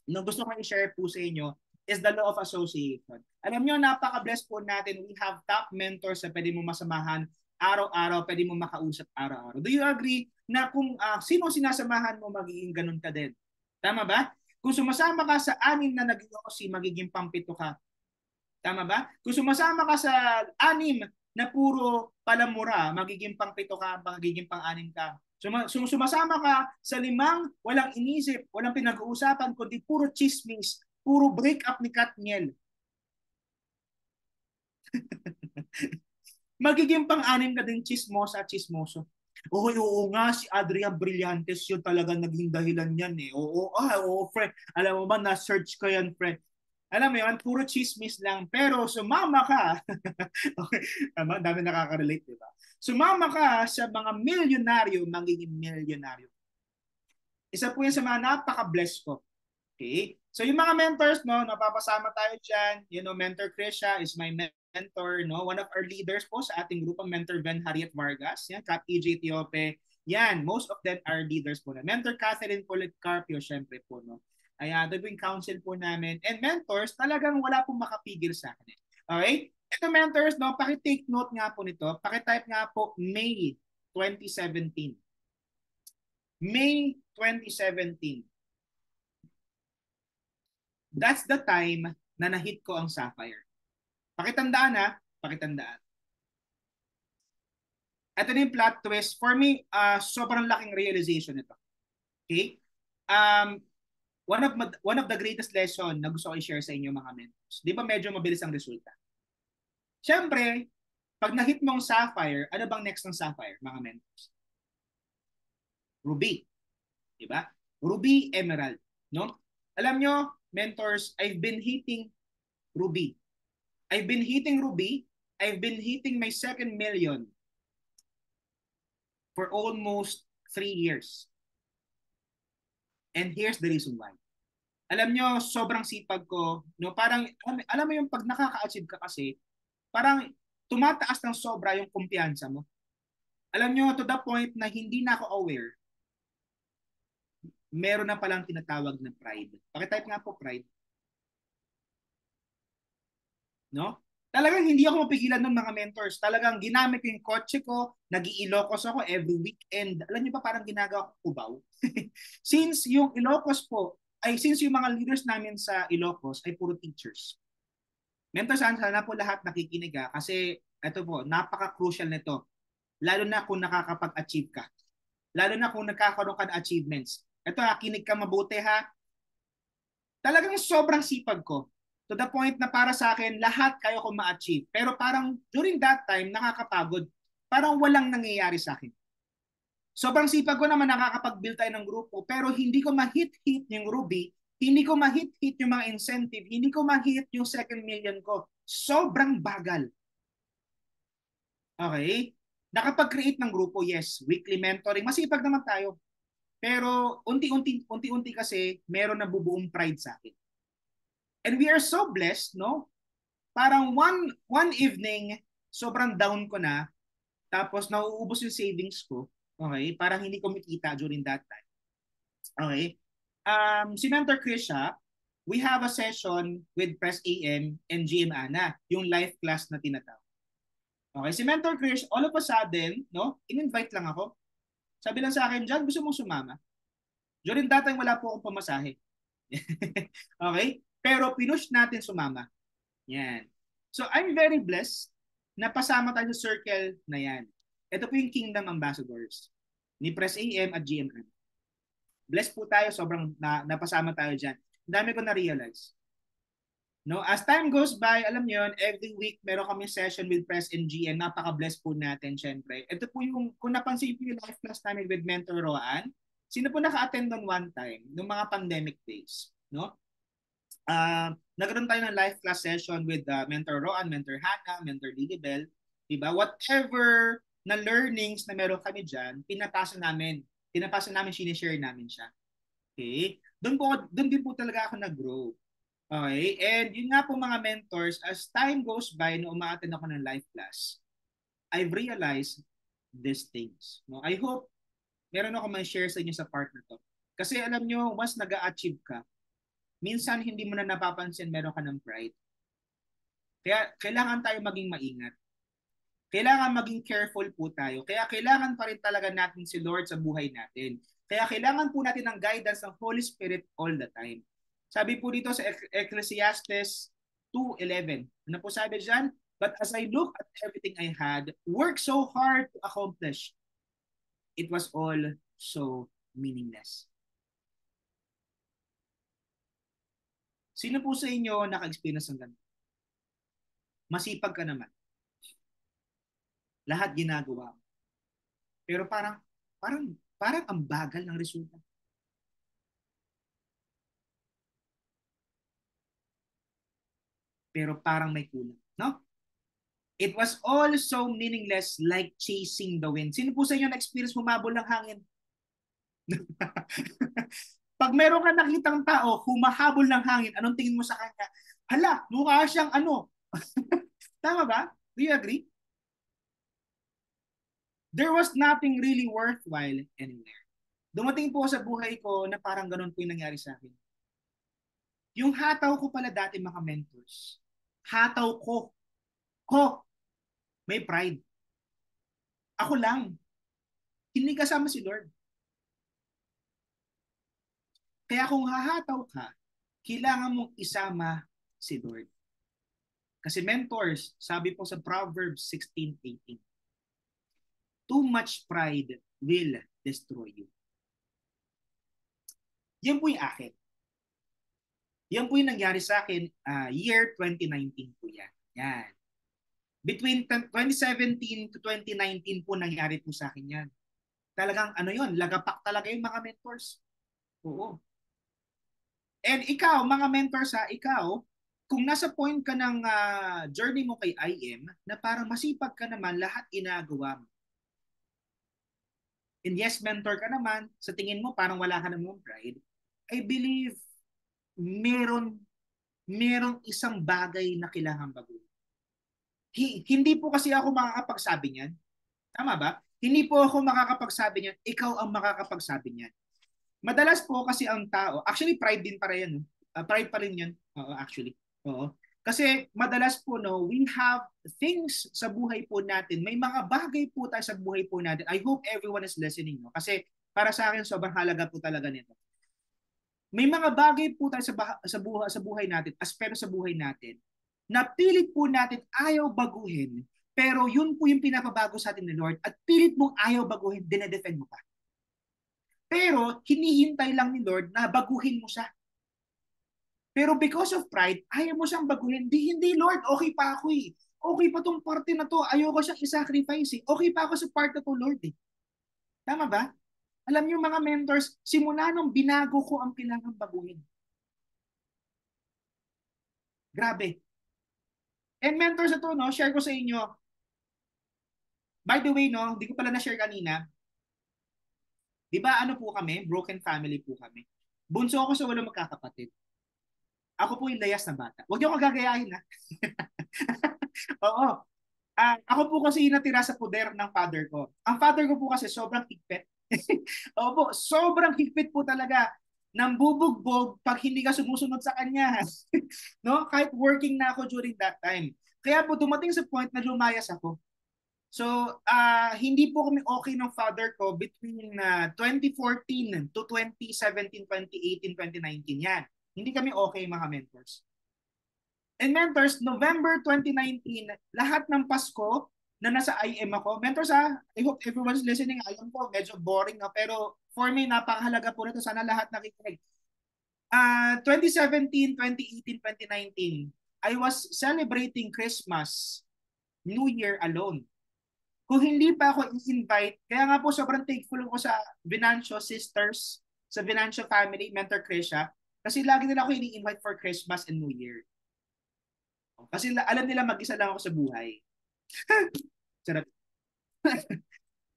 na gusto kong i-share po sa inyo is the law of association. Alam nyo, napaka-blessed po natin. We have top mentors na pwede mo masamahan araw-araw, pwede mo makausap araw-araw. Do you agree na kung sino sinasamahan mo, magiging ganun ka din? Tama ba? Kung sumasama ka sa 6 na nag-iossi, magiging pang-7 ka. Tama ba? Kung sumasama ka sa 6 na puro palamura, magiging pang-7 ka, magiging pang-6 ka. Sumasama ka sa 5 walang inisip, walang pinag-uusapan, kundi puro chismis, puro break up ni Katniel. Magiging pang-6 ka din chismosa, chismoso. Oo nga, si Adrian Brillantes yun talaga naging dahilan yan eh. Oo, friend. Alam mo ba, na-search ko yan, friend. Alam mo yun, puro chismis lang. Pero sumama ka. Okay, tama, dami nakaka-relate, di ba? Sumama ka sa mga milyonaryo, magiging milyonaryo. Isa po yan sa mga napaka-bless ko. Okay? So yung mga mentors, no, napapasama tayo dyan. You know, Mentor Krisha is my mentor, no? One of our leaders po sa ating grupang Mentor Ben Harriet Vargas. Yan, Cap EJ Tiope. Yan, most of them are leaders po na. Mentor Catherine Policarpio, syempre po, no? Ayan, the council po namin. And mentors, talagang wala pong makapigil sa akin. Okay? Ito mentors, no, paki-take note nga po nito. Paki-type nga po May 2017. May 2017. That's the time na na-hit ko ang Sapphire. Pakitandaan ha, pakitandaan. Ito na yung plot twist. For me, sobrang laking realization ito. Okay? One of the greatest lesson na gusto ko i-share sa inyo mga mentors. Di ba medyo mabilis ang resulta? Siyempre, pag na-hit mo ang Sapphire, ano bang next ng Sapphire, mga mentors? Ruby. Di ba? Ruby, Emerald. No? Alam nyo, mentors, I've been hitting Ruby. I've been hitting Ruby. I've been hitting my 2nd million for almost 3 years. And here's the reason why. Alam nyo, sobrang sipag ko. No? Parang, alam mo yung pag nakaka-achieve ka kasi, parang tumataas ng sobra yung kumpiyansa mo. Alam nyo, to the point na hindi na ako aware, meron na palang tinatawag na pride. Pakitype nga po pride. No? Talagang hindi ako mapigilan ng mga mentors. Talagang ginamit ko yung kotse ko, nag-i-Ilocos ako every weekend. Alam niyo ba parang ginagawa ko Cubao? Since yung Ilocos po, since yung mga leaders namin sa Ilocos ay puro teachers. Mentors, sana po lahat nakikinig kasi ito po, napaka-crucial nito. Lalo na kung nakakapag-achieve ka. Lalo na kung nagkakaroon ka ng achievements. Ito kinig ka mabuti ha. Talagang sobrang sipag ko. To the point na para sa akin, lahat kayo ko ma-achieve. Pero parang during that time, nakakapagod. Parang walang nangyayari sa akin. Sobrang sipag ko naman nakakapag-build tayo ng grupo, pero hindi ko ma-hit-hit yung Ruby, hindi ko ma-hit-hit yung mga incentive, hindi ko ma-hit yung 2nd million ko. Sobrang bagal. Okay? Nakapag-create ng grupo, yes. Weekly mentoring. Masipag naman tayo. Pero unti-unti kasi meron na bubuong pride sa akin. And we are so blessed, no? Parang one evening, sobrang down ko na, tapos nauubos yung savings ko, okay? Parang hindi ko makita during that time. Okay? Si Mentor Krisha, we have a session with Press AM and GM Ana, yung live class na tinatawag. Okay, si Mentor Krish, all of a sudden, no, in-invite lang ako. Sabi lang sa akin, John, gusto mong sumama? During that time, wala po akong pamasahe. Okay? Pero pinush natin sumama. Yan. So I'm very blessed na pasama tayo sa circle na yan. Ito po yung Kingdom Ambassadors ni Press AM at GMN. Blessed po tayo, sobrang napasama tayo dyan. Ang dami ko na-realize. No, as time goes by, alam niyo yun, every week meron kami session with Press and GM. Napaka-blessed po natin, syempre. Ito po yung, kung napansin po yung live class namin with Mentor Roan, sino po naka-attend on one time, nung mga pandemic days, no? Nagkaroon tayo ng live class session with Mentor Roan, Mentor Hannah, Mentor Lilibel. Diba? Whatever na learnings na meron kami dyan, pinapasa namin, sinishare namin siya. Okay? Doon din po talaga ako nag-grow. Okay? And yun nga po mga mentors, as time goes by, no umaattend ako ng live class, I've realized these things. No? I hope meron ako may share sa inyo sa part na to. Kasi alam nyo, once nag-a-achieve ka, minsan hindi mo na napapansin meron ka ng pride. Kaya kailangan tayo maging maingat. Kailangan maging careful po tayo. Kaya kailangan pa rin talaga natin si Lord sa buhay natin. Kaya kailangan po natin ng guidance ng Holy Spirit all the time. Sabi po dito sa Ecclesiastes 2:11. Ano po sabi dyan? But as I look at everything I had, worked so hard to accomplish, it was all so meaningless. Sino po sa inyo naka-experience ng ganito? Masipag ka naman. Lahat ginagawa mo. Pero parang ang bagal ng resulta. Pero parang may kulang, no? It was all so meaningless like chasing the wind. Sino po sa inyo na-experience humabol ng hangin? Pag meron ka nakitang tao, humahabol ng hangin, anong tingin mo sa kanya? Hala, mukha siyang ano. Tama ba? Do you agree? There was nothing really worthwhile anywhere. Dumating po sa buhay ko na parang ganun po yung nangyari sa akin. Yung hataw ko pala dati mga mentors, hataw ko, may pride. Ako lang. Hindi kasama si Lord. Kaya kung hahataw ka, kailangan mong isama si Lord. Kasi mentors, sabi po sa Proverbs 16:18, too much pride will destroy you. Yan po yung akin. Yan po yung nangyari sa akin year 2019 po yan. Yan. Between 2017 to 2019 po nangyari po sa akin yan. Talagang ano yun, lagapak talaga yung mga mentors. Oo. And ikaw, mga mentors ikaw, kung nasa point ka ng journey mo kay IM, na parang masipag ka naman, lahat ginagawa mo. And yes, mentor ka naman, sa tingin mo parang wala ka namang pride, I believe merong isang bagay na kailangan baguhin. Hindi po kasi ako makakapagsabi niyan. Tama ba? Hindi po ako makakapagsabi niyan. Ikaw ang makakapagsabi niyan. Madalas po kasi ang tao, actually pride din para yan. Pride pa rin yan. Oo, actually. Oo. Kasi madalas po, no, we have things sa buhay po natin. May mga bagay po tayo sa buhay po natin. I hope everyone is listening. No? Kasi para sa akin, sobrang halaga po talaga nito. May mga bagay po tayo sa buhay natin, aspeto sa buhay natin, na pilit po natin ayaw baguhin, pero yun po yung pinapabago sa atin ni Lord, at pilit mong ayaw baguhin, dinedefend mo pa. Pero hinihintay lang ni Lord na baguhin mo siya. Pero because of pride, ayaw mo siyang baguhin. Hindi Lord, okay pa ako eh. Okay pa tong parte na to, ayoko siyang isacrifice eh. Okay pa ako sa part na to, Lord eh. Tama ba? Alam niyo mga mentors, simula nung binago ko ang kailangang baguhin. Grabe. And mentors ito, no, share ko sa inyo. By the way, no, hindi ko pala na-share kanina. Di ba ano po kami? Broken family po kami. Bunso ako sa walang magkakapatid. Ako po yung layas na bata. Huwag niyo ako gagayahin, ha? Oo. Ako po kasi yung natira sa poder ng father ko. Ang father ko po kasi sobrang higpit. Opo, sobrang higpit po talaga. Nambubugbog pag hindi ka sumusunod sa kanya. No? Kahit working na ako during that time. Kaya po dumating sa point na lumayas ako. So, hindi po kami okay ng father ko between 2014 to 2017, 2018, 2019. Yan. Hindi kami okay mga mentors. And mentors, November 2019, lahat ng Pasko na nasa IM ako, mentors I hope everyone's listening, alam po, medyo boring pero for me, napakahalaga po nito, sana lahat nakikinig. 2017, 2018, 2019, I was celebrating Christmas, New Year alone. Kung hindi pa ako i-invite, kaya nga po sobrang thankful ako sa Venancio sisters, sa Venancio family, Mentor Krisha, kasi lagi nila ako ini-invite for Christmas and New Year. Kasi alam nila mag-isa lang ako sa buhay. Charot.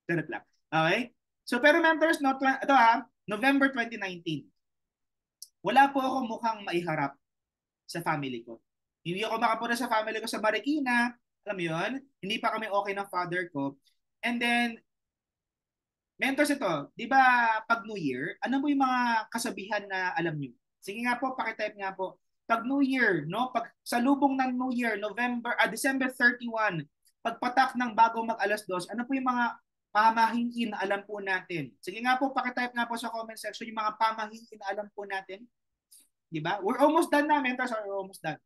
Charot lang. Okay? So, pero mentors, no, ito November 2019. Wala po ako mukhang maiharap sa family ko. Hindi ako makapunta sa family ko sa Marikina. Alam mo yun? Hindi pa kami okay ng father ko. And then, mentors ito, di ba pag New Year, ano mo yung mga kasabihan na alam nyo? Sige nga po, pakitype nga po. Pag New Year, no? Pag sa lubong ng New Year, December 31, pagpatak ng bago mag alas 2, ano po yung mga pamahiin na alam po natin? Sige nga po, pakitype nga po sa comment section yung mga pamahiin na alam po natin. Di ba? We're almost done na, mentors. We're almost done.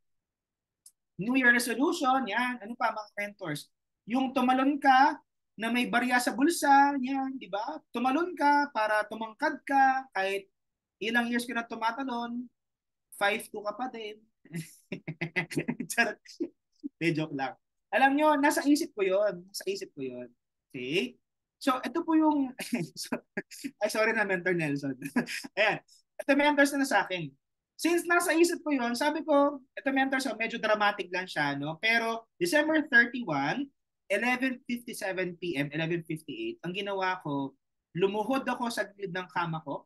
New Year resolution, yan. Ano pa mga mentors? Yung tumalon ka na may barya sa bulsa, yan, di ba? Tumalon ka para tumangkad ka kahit ilang years ka na tumatalon, 5'2" ka pa din. Charot. De, joke lang. Alam nyo, nasa isip ko yon. Nasa isip ko yon. Okay? So, ito po yung... Ay, sorry na, Mentor Nelson. Ayan. Ito mentors na sa akin. Since nasa isip ko yon, sabi ko, ito mentors, so medyo dramatic lang siya, no? Pero December 31, 11:57 p.m., 11:58, ang ginawa ko, lumuhod ako sa gilid ng kama ko,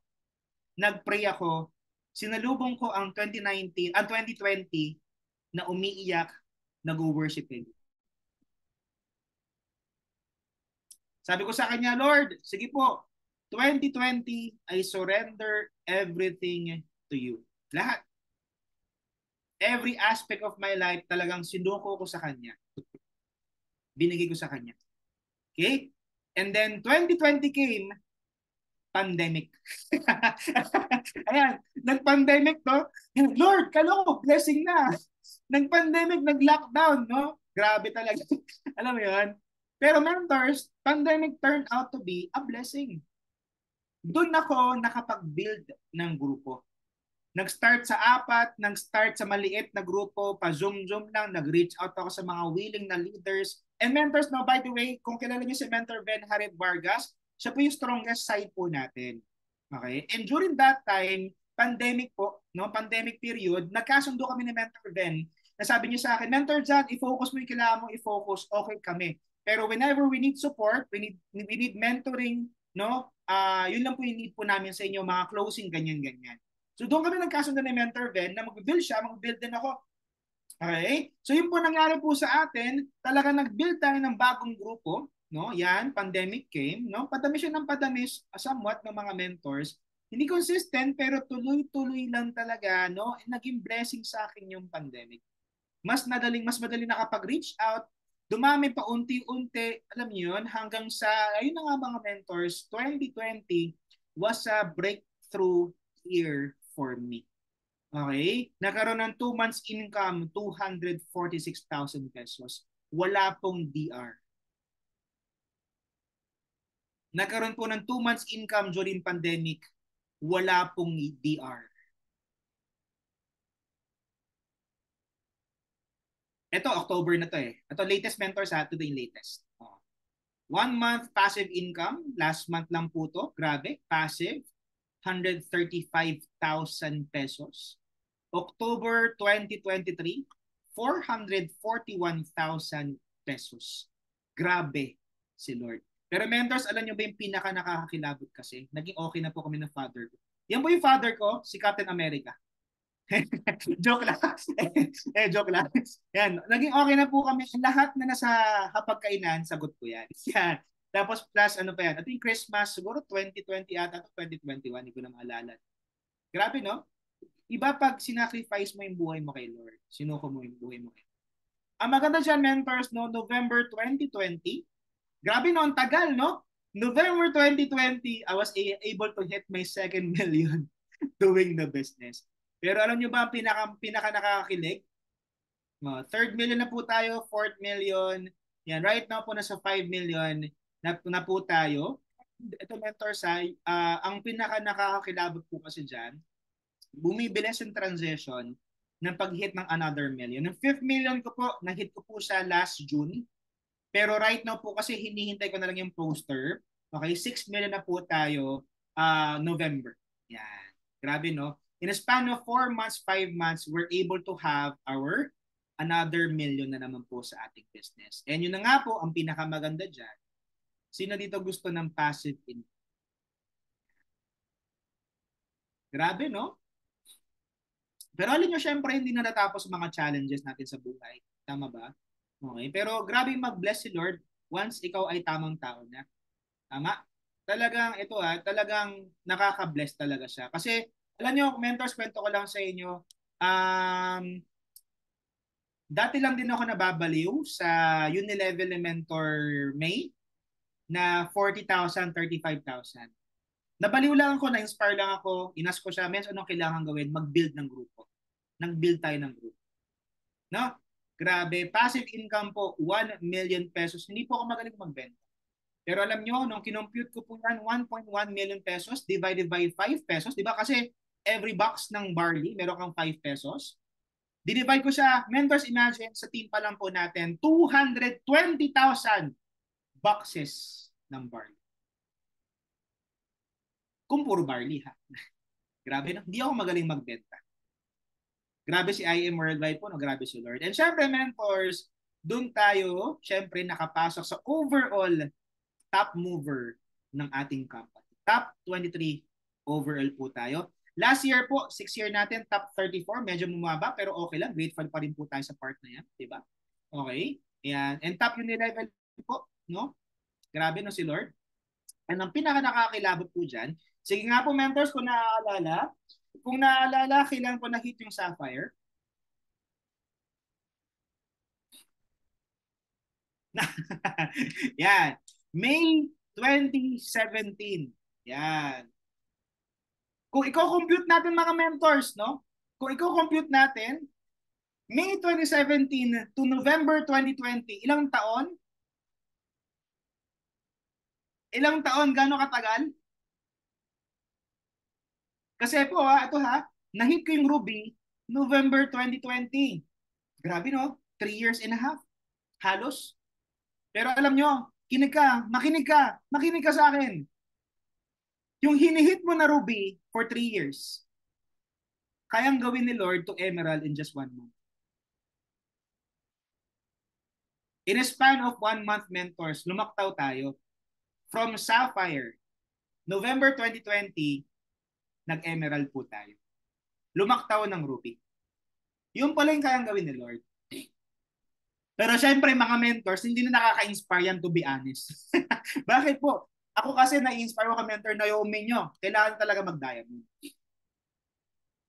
nagpray ako, sinalubong ko ang 2020 na umiiyak, nag-worshiping. Sabi ko sa kanya, Lord, sige po, 2020, I surrender everything to you. Lahat. Every aspect of my life talagang sinuko ko sa kanya. Binigay ko sa kanya. Okay? And then 2020 came, pandemic. Ayan, nag-pandemic to. Lord, kalo, blessing na. Nag-pandemic, nag-lockdown, no? Grabe talaga. Alam mo yun? Pero mentors, pandemic turned out to be a blessing. Doon ako nakapag-build ng grupo. Nag-start sa 4, nag-start sa maliit na grupo, pa-zoom-zoom lang, nag-reach out ako sa mga willing na leaders. And mentors, no, by the way, kung kilala niyo si Mentor Ben Harid Vargas, siya po yung strongest side po natin. Okay? And during that time, pandemic po, no, pandemic period, nagkasundo kami ni Mentor Ben. Nasabi niya sa akin, Mentor John, i-focus mo yung kailangan mo i-focus, okay kami. Pero whenever we need support, we need mentoring, no? Yun lang po yung need po namin sa inyo, mga closing, ganyan-ganyan. So doon kami nagkasundo ni Mentor Ben na mag-build siya, mag-build din ako. Okay? So yun po nangyari po sa atin, talaga nag-build tayo ng bagong grupo, no? Yan, pandemic came, no? Padami siya ng padami somewhat ng mga mentors. Hindi consistent pero tuloy-tuloy lang talaga, no? And naging blessing sa akin yung pandemic. Mas madaling nakapag-reach out, dumami pa unti-unti, alam niyo yun, hanggang sa, ayun na nga mga mentors, 2020 was a breakthrough year for me. Okay? Nakaroon ng 2 months income, 246,000 pesos. Wala pong DR. Nakaroon po ng 2 months income during pandemic, wala pong DR. Ito, October na to eh. Ito, latest mentor sa ito yung latest. 1 month passive income, last month lang po to. Grabe, passive. 135,000 pesos. October 2023, 441,000 pesos. Grabe si Lord. Pero mentors, alam nyo ba yung pinaka nakakakilabot kasi? Naging okay na po kami ng father ko. Yan po yung father ko, si Captain America. Joke lang. Joke lang. Yan. Naging okay na po kami. Lahat na nasa hapagkainan, sagot ko yan. Yan. Tapos plus ano pa yan? Ito yung Christmas, siguro 2020 ata, 2021, hindi ko na maalala. Grabe, no? Iba pag sinacrifice mo yung buhay mo kay Lord. Sinuko mo yung buhay mo kay Lord. Ang maganda dyan, mentors, no? November 2020. Grabe, no? Ang tagal, no? November 2020, I was able to hit my 2nd million doing the business. Pero alam nyo ba ang pinaka nakakakilig? 3rd million na po tayo, 4th million. Yan, right now po nasa 5 million na po tayo. Ito mentors, ang pinaka nakakakilabot po kasi dyan, bumibilis yung transition ng pag-hit ng another million. Yung 5th million ko po, na-hit ko po siya last June. Pero right now po kasi hinihintay ko na lang yung poster. Okay, 6 million na po tayo November. Yan. Grabe, no? In a span of 4 months, 5 months, we're able to have our another million na naman po sa ating business. And yun na nga po, ang pinakamaganda dyan, sino dito gusto ng passive income? Grabe, no? Pero alam nyo, syempre, hindi na natapos mga challenges natin sa buhay. Tama ba? Okay? Pero grabe mag-bless si Lord once ikaw ay tamang tao na. Tama? Talagang ito talagang nakaka-bless talaga siya. Kasi alam nyo, mentors, kwento ko lang sa inyo, dati lang din ako nababaliw sa Unilevel ni Mentor May na 40,000, 35,000. Nabaliw lang ako, na-inspire lang ako, inas ko siya, Mens, anong kailangan gawin? Mag-build ng grupo. Nag-build tayo ng grupo. No? Grabe, passive income po, 1 million pesos. Hindi po ako magaling magbenta. Pero alam nyo, nung kinompute ko po yan, 1.1 million pesos divided by 5 pesos. Di ba? Kasi every box ng barley, meron kang 5 pesos. Dinivide ko siya, mentors, imagine, sa team pa lang po natin, 220,000 boxes ng barley. Kung puro barley, ha? Grabe, no? Hindi ako magaling magbenta. Grabe si IM Worldwide po, no? Grabe si Lord. And syempre, mentors, doon tayo, syempre, nakapasok sa overall top mover ng ating company. Top 23 overall po tayo. Last year po, 6 year natin, top 34, medyo bumaba, pero okay lang. Grateful pa rin po tayo sa part na yan, di ba? Okay? Yan. And top Unilevel po, no? Grabe, no, si Lord. And ang pinaka nakakilabot po dyan, sige nga po, mentors, kung naaalala, kailan ko na-hit yung Sapphire. Yan. May 2017. Yan. Kung i-compute natin mga mentors, no? Kung i-compute natin, May 2017 to November 2020, ilang taon? Ilang taon, gaano katagal? Kasi po ito na-hit ko yung Ruby November 2020. Grabe no? 3 years and a half. Halos. Pero alam nyo, makinig ka sa akin. Yung hinihit mo na Ruby for 3 years, kayang gawin ni Lord to Emerald in just 1 month. In a span of 1 month, mentors, lumaktaw tayo. From Sapphire, November 2020, nag-Emerald po tayo. Lumaktaw ng Ruby. Yung pala yung kayang gawin ni Lord. Pero syempre, mga mentors, hindi na nakaka-inspire yan, to be honest. Bakit po? Ako kasi na-inspire ko ka mentor na yung nyo. Kailangan talaga mag-diamond.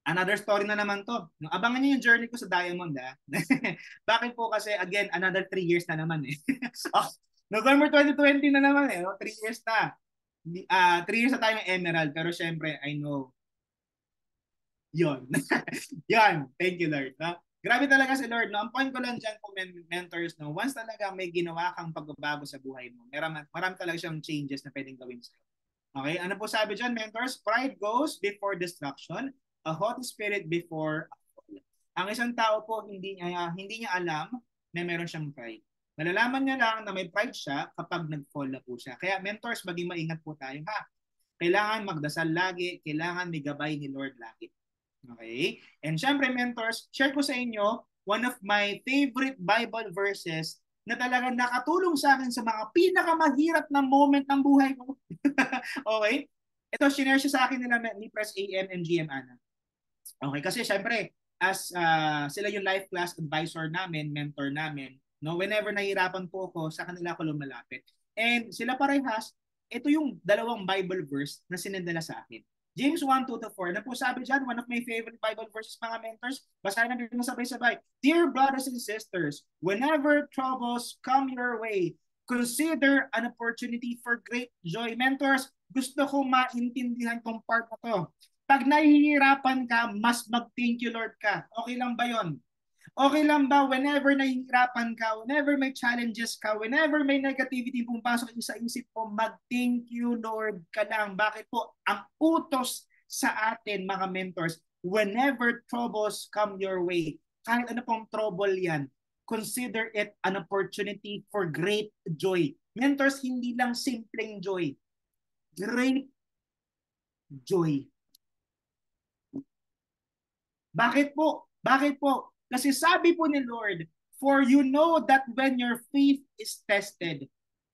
Another story na naman to. Abangan nyo yung journey ko sa diamond. Bakit po? Kasi again, another 3 years na naman eh. Oh, November 2020 na naman eh. 3 years na. 3 years na tayo ng emerald. Pero syempre, I know. Yon. Yan. Thank you, Lord. Grabe talaga si Lord. No? Ang point ko lang dyan po, mentors, no? Once talaga may ginawa kang pagbabago sa buhay mo, marami talaga siyang changes na pwedeng gawin sa'yo. Okay? Ano po sabi dyan, mentors? Pride goes before destruction, a haughty spirit before a fall. Ang isang tao po, hindi niya alam na meron siyang pride. Malalaman niya lang na may pride siya kapag nag-fall na po siya. Kaya mentors, maging maingat po tayo ha. Kailangan magdasal lagi, kailangan may gabay ni Lord lagi. Okay? And syempre, mentors, share ko sa inyo one of my favorite Bible verses na talagang nakatulong sa akin sa mga pinakamahirap na moment ng buhay ko. Okay? Ito, shinare siya sa akin nila ni Press AM and GM Ana. Okay? Kasi syempre, as sila yung life class advisor namin, mentor namin, no, whenever nahihirapan po ako, sa kanila ako lumalapit. And sila parehas, ito yung dalawang Bible verse na sinendala sa akin. James 1:2-4. Na po sabi dyan, one of my favorite Bible verses, mga mentors. Basahin natin na sabay-sabay. Dear brothers and sisters, whenever troubles come your way, consider an opportunity for great joy. Mentors, gusto ko maintindihan tong part na to. Pag nahihirapan ka, mas mag-thank you Lord ka. Okay lang ba yon? Okay lang ba whenever nahihirapan ka, whenever may challenges ka, whenever may negativity pumapasok sa isip mo, mag-thank you Lord ka lang. Bakit po? Ang utos sa atin mga mentors, whenever troubles come your way, kahit ano pong trouble yan, consider it an opportunity for great joy. Mentors, hindi lang simpleng joy. Great joy. Bakit po? Bakit po? Kasi sabi po ni Lord, for you know that when your faith is tested,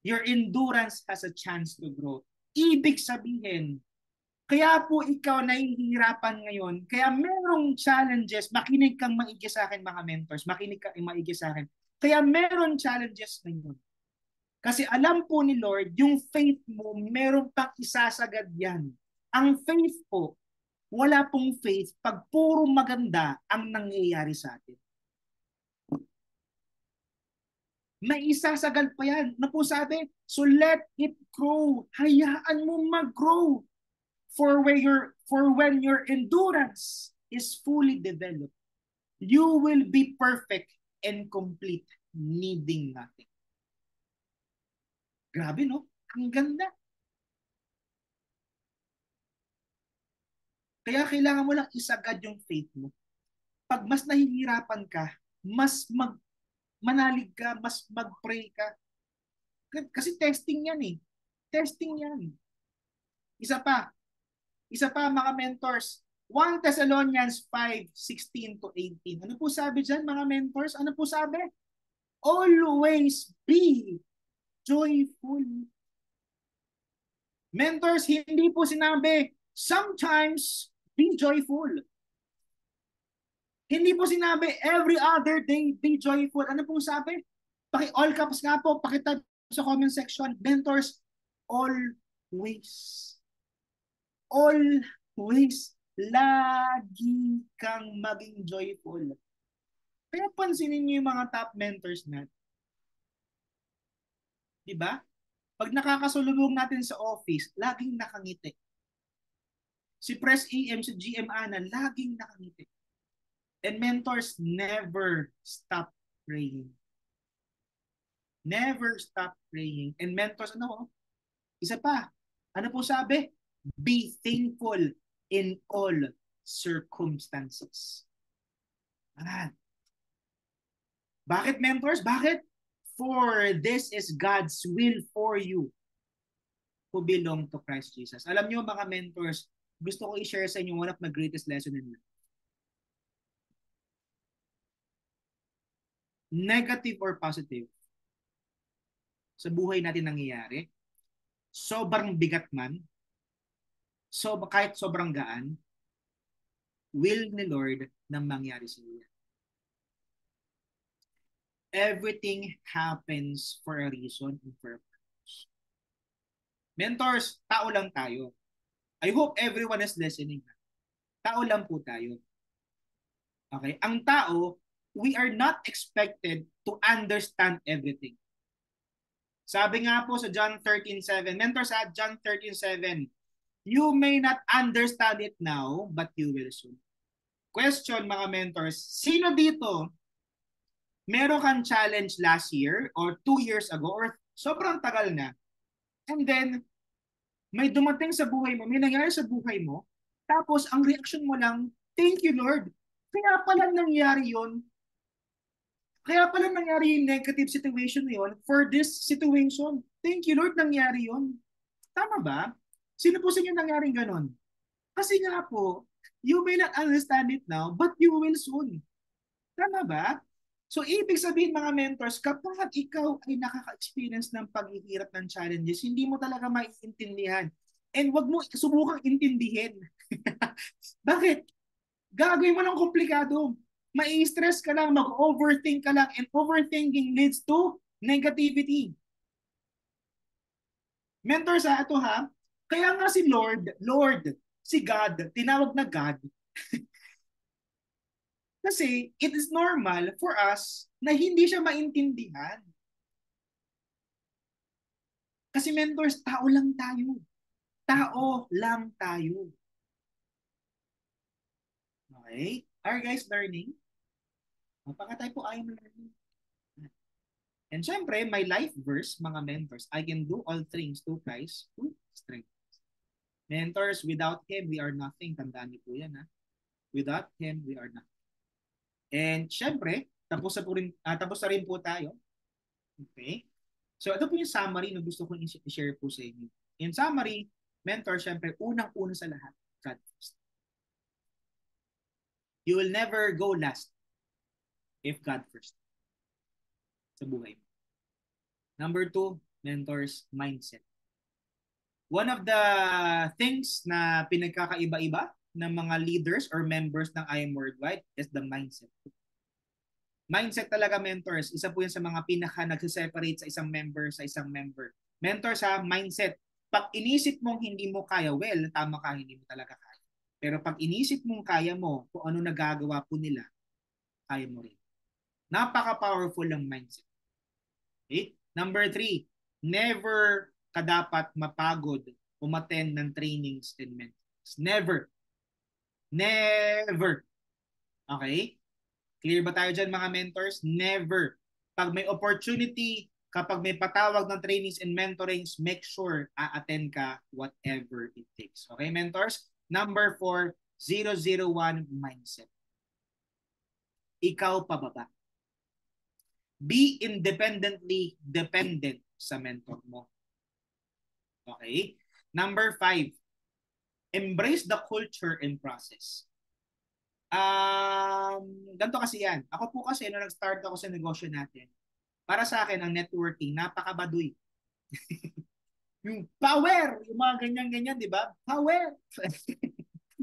your endurance has a chance to grow. Ibig sabihin, kaya po ikaw nahihirapan ngayon, kaya merong challenges, makinig kang maigi sa akin mga mentors, makinig kang maigi sa akin. Kaya meron challenges ngayon. Kasi alam po ni Lord, yung faith mo, meron pang isasagad yan. Ang faith po, wala pong faith pag puro maganda ang nangyayari sa atin. May isasagad pa yan. Na po sabi, so let it grow. Hayaan mo mag-grow. For when your endurance is fully developed, you will be perfect and complete, needing nothing. Grabe, no? Ang ganda. Kaya kailangan mo lang isagad yung faith mo. Pag mas nahihirapan ka, mas manalig ka, mas mag-pray ka. Kasi testing yan eh. Testing yan. Isa pa mga mentors. 1 Thessalonians 5:16 to 18. Ano po sabi dyan mga mentors? Ano po sabi? Always be joyful. Mentors, hindi po sinabi, sometimes be joyful. Hindi po sinabi, every other day be joyful. Ano po sabi? All caps nga po, pakita sa comment section. Mentors, always. Always. Lagi kang maging joyful. Kaya pansinin niyo yung mga top mentors natin. Diba? Pag nakakasulubong natin sa office, laging nakangiti. Si Press EM, si GM Ana, laging nakangiti. And mentors never stop praying. Never stop praying. And mentors, isa pa, ano po sabi? Be thankful in all circumstances. Bakit mentors? Bakit? For this is God's will for you who belong to Christ Jesus. Alam niyo mga mentors, gusto ko i-share sa inyo one of my greatest lesson in life. Negative or positive, sa buhay natin nangyayari, sobrang bigat man, kahit sobrang gaan, will ni Lord na mangyari sa iyo. Everything happens for a reason and for a purpose. Mentors, tao lang tayo. I hope everyone is listening. Tao lang po tayo. Okay? Ang tao, we are not expected to understand everything. Sabi nga po sa John 13:7, mentors at John 13:7, you may not understand it now, but you will soon. Question mga mentors, sino dito meron kang challenge last year or 2 years ago or sobrang tagal na, and then may dumating sa buhay mo, may nangyari sa buhay mo, tapos ang reaction mo lang, thank you Lord. Kaya pala nangyari yon. Kaya pala nangyari yung negative situation na yun for this situation. Thank you Lord, nangyari yon. Tama ba? Sino po sa inyo nangyaring ganon? Kasi nga po, you may not understand it now, but you will soon. Tama ba? So, ibig sabihin mga mentors, kapag ikaw ay nakaka-experience ng paghihirap ng challenges, hindi mo talaga maiintindihan. And wag mo subukang intindihin. Bakit? Gagawin mo ng komplikado. Mai-stress ka lang, mag-overthink ka lang, and overthinking leads to negativity. Mentors ito ha, kaya nga si Lord, si God, tinawag na God, kasi it is normal for us na hindi siya maintindihan. Kasi mentors, tao lang tayo. Tao lang tayo. Okay? Are you guys learning? Baka tayo po I am learning. And syempre, my life verse, mga mentors, I can do all things through Christ who strengthens. Mentors, without Him, we are nothing. Tandaan niyo po yan. Ha? Without Him, we are nothing. And syempre, tapos na rin po tayo. Okay? So ito po yung summary na gusto kong i-share po sa inyo. In summary, mentor, syempre, unang-una sa lahat, God first. You will never go last if God first sa buhay mo. Number 2, mentors, mindset. One of the things na pinagkakaiba-iba ng mga leaders or members ng I Am Worldwide is the mindset. Mindset talaga, mentors. Isa po yan sa mga pinaka nagsiseparate sa isang member sa isang member. Mentors ha, mindset. Pag inisip mong hindi mo kaya, well, tama ka, hindi mo talaga kaya. Pero pag inisip mong kaya mo, kung ano nagagawa po nila, kaya mo rin. Napaka-powerful ng mindset. Okay? Number 3, never ka dapat mapagod umattend ng trainings and mentors. Never. Never. Okay? Clear ba tayo dyan mga mentors? Never. Pag may opportunity, kapag may patawag ng trainings and mentorings, make sure a-attend ka whatever it takes. Okay, mentors? Number 4, 001 mindset. Ikaw pababa. Be independently dependent sa mentor mo. Okay? Number 5, embrace the culture and process. Ganito kasi yan. Ako po kasi, nung nag-start ako sa negosyo natin, para sa akin, ang networking, napakabaduy. Yung power, yung mga ganyan-ganyan, di ba? Power!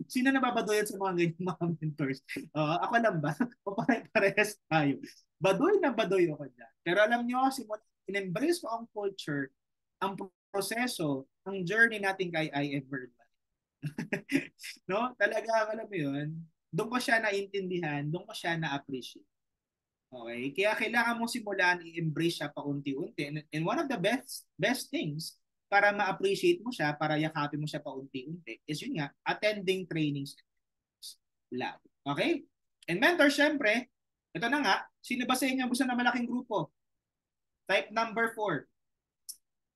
Sino nababadoyan sa mga ganyan mga mentors? Ako lang ba? O pare-parehas tayo. Baduy na baduy ako dyan. Pero alam nyo, simula in-embrace ko ang culture, ang proseso, ang journey natin kay IF Worldwide. No? Talaga, alam mo yun, doon ko siya naintindihan, doon ko siya na-appreciate. Okay? Kaya kailangan mo simulan i-embrace siya paunti-unti. And one of the best things para ma-appreciate mo siya, para yakapin mo siya paunti-unti, is yun nga, attending trainings lab. Okay? And mentor, syempre, ito na nga, sino ba sa inyo gusto na malaking grupo? Type number 4.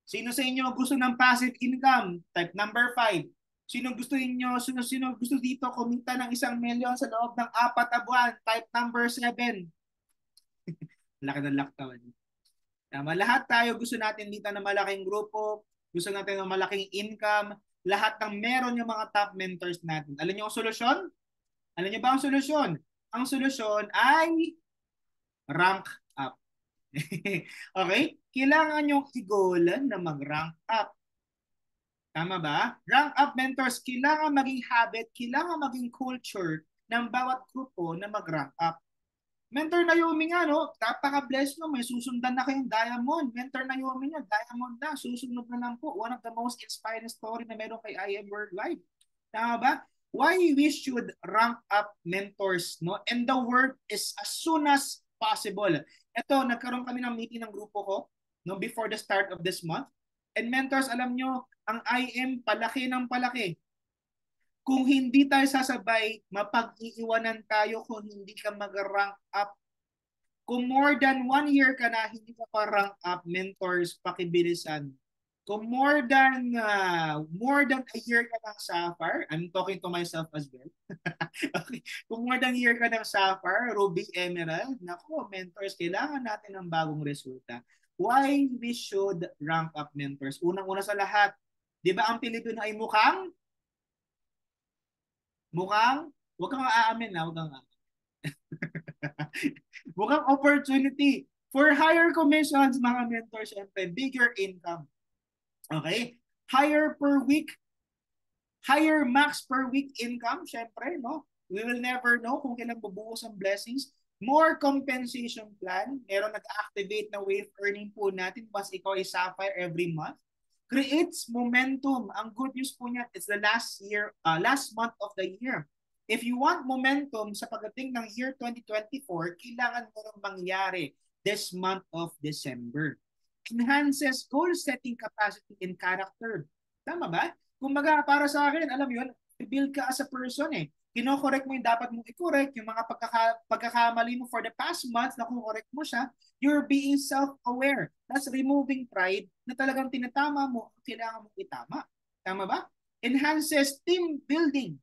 Sino sa inyo gusto ng passive income? Type number 5. Sino gusto niyo, sino gusto dito kumita ng 1 milyon sa loob ng 4 na buwan? Type number 7. Laki ng lockdown. Tama, lahat tayo gusto natin dito na malaking grupo, gusto natin ng malaking income, lahat ng meron yung mga top mentors natin. Alam niyo ang solusyon? Alam niyo ba ang solusyon? Ang solusyon ay rank up. Okay? Kailangan yung i-goal na mag-rank up. Tama ba? Rank up mentors, kailangan maging habit, kailangan maging culture ng bawat grupo na mag-rank up. Mentor Naomi nga, no? Napaka-bless mo. May susundan na kayong diamond. Mentor Naomi nga, diamond na. Susunod na lang po. One of the most inspiring story na meron kay IM Worldwide. Tama ba? Why we should rank up mentors, no? And the word is as soon as possible. Ito, nagkaroon kami ng meeting ng grupo ko, no? Before the start of this month. And mentors, alam nyo, ang IM palaki ng palaki. Kung hindi tayo sasabay, mapag-iiwanan tayo kung hindi ka mag-rank up. Kung more than 1 year ka na, hindi ka pa rank up, mentors, pakibilisan. Kung more than a year ka ng Sapphire, I'm talking to myself as well. Okay. Kung more than a year ka ng Sapphire, Ruby, Emerald, naku, mentors, kailangan natin ng bagong resulta. Why we should rank up, mentors? Unang-una sa lahat, di ba ang Pilipino ay mukhang, huwag kang aamin na, huwag kang aamin. Mukhang opportunity for higher commissions, mga mentors, syempre, bigger income. Okay? Higher per week, higher max per week income, syempre, no? We will never know kung kailan bubuhos ang blessings. More compensation plan. Meron nag-activate na wave earning po natin once ikaw ay Sapphire every month. Creates momentum. Ang good news po niya, it's the last month of the year. If you want momentum sa pagdating ng year 2024, kailangan mo nang mangyari this month of December. Enhances goal-setting capacity and character. Tama ba? Kumbaga, para sa akin, alam mo yun, build ka as a person eh. Kino-correct mo yung dapat mong i-correct, yung mga pagkakamali mo for the past months na kung-correct mo siya, you're being self-aware. That's removing pride na talagang tinatama mo, kailangan mong itama. Tama ba? Enhances team building.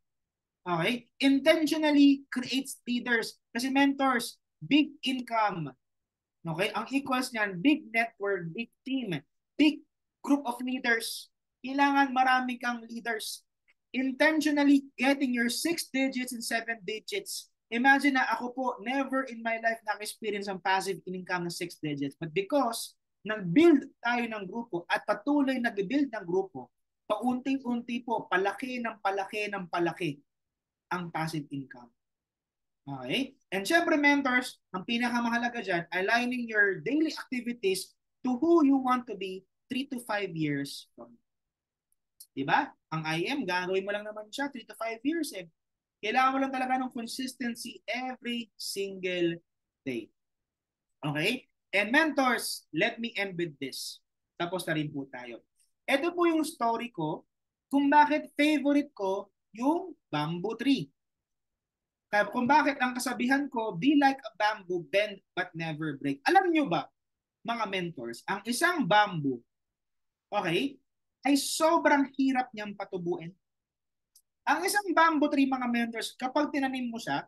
Okay? Intentionally creates leaders. Kasi mentors, big income. Okay? Ang equals niyan, big network, big team, big group of leaders. Kailangan marami kang leaders. Intentionally getting your 6 digits and 7 digits. Imagine na ako po, never in my life na-experience ang passive income na 6 digits. But because nag-build tayo ng grupo at patuloy nag-build ng grupo, paunti-unti po, palaki ng palaki ng palaki ang passive income. Okay? And syempre, mentors, ang pinakamahalaga dyan, aligning your daily activities to who you want to be 3 to 5 years from. Diba? Ang IM, gagawin mo lang naman siya 3 to 5 years eh. Kailangan mo lang talaga ng consistency every single day. Okay? And mentors, let me end with this. Tapos na rin po tayo. Ito po yung story ko kung bakit favorite ko yung bamboo tree. Kaya kung bakit ang kasabihan ko, be like a bamboo, bend but never break. Alam nyo ba, mga mentors, ang isang bamboo, okay, ay sobrang hirap niyang patubuin. Ang isang bamboo tree, mga mentors, kapag tinanim mo siya,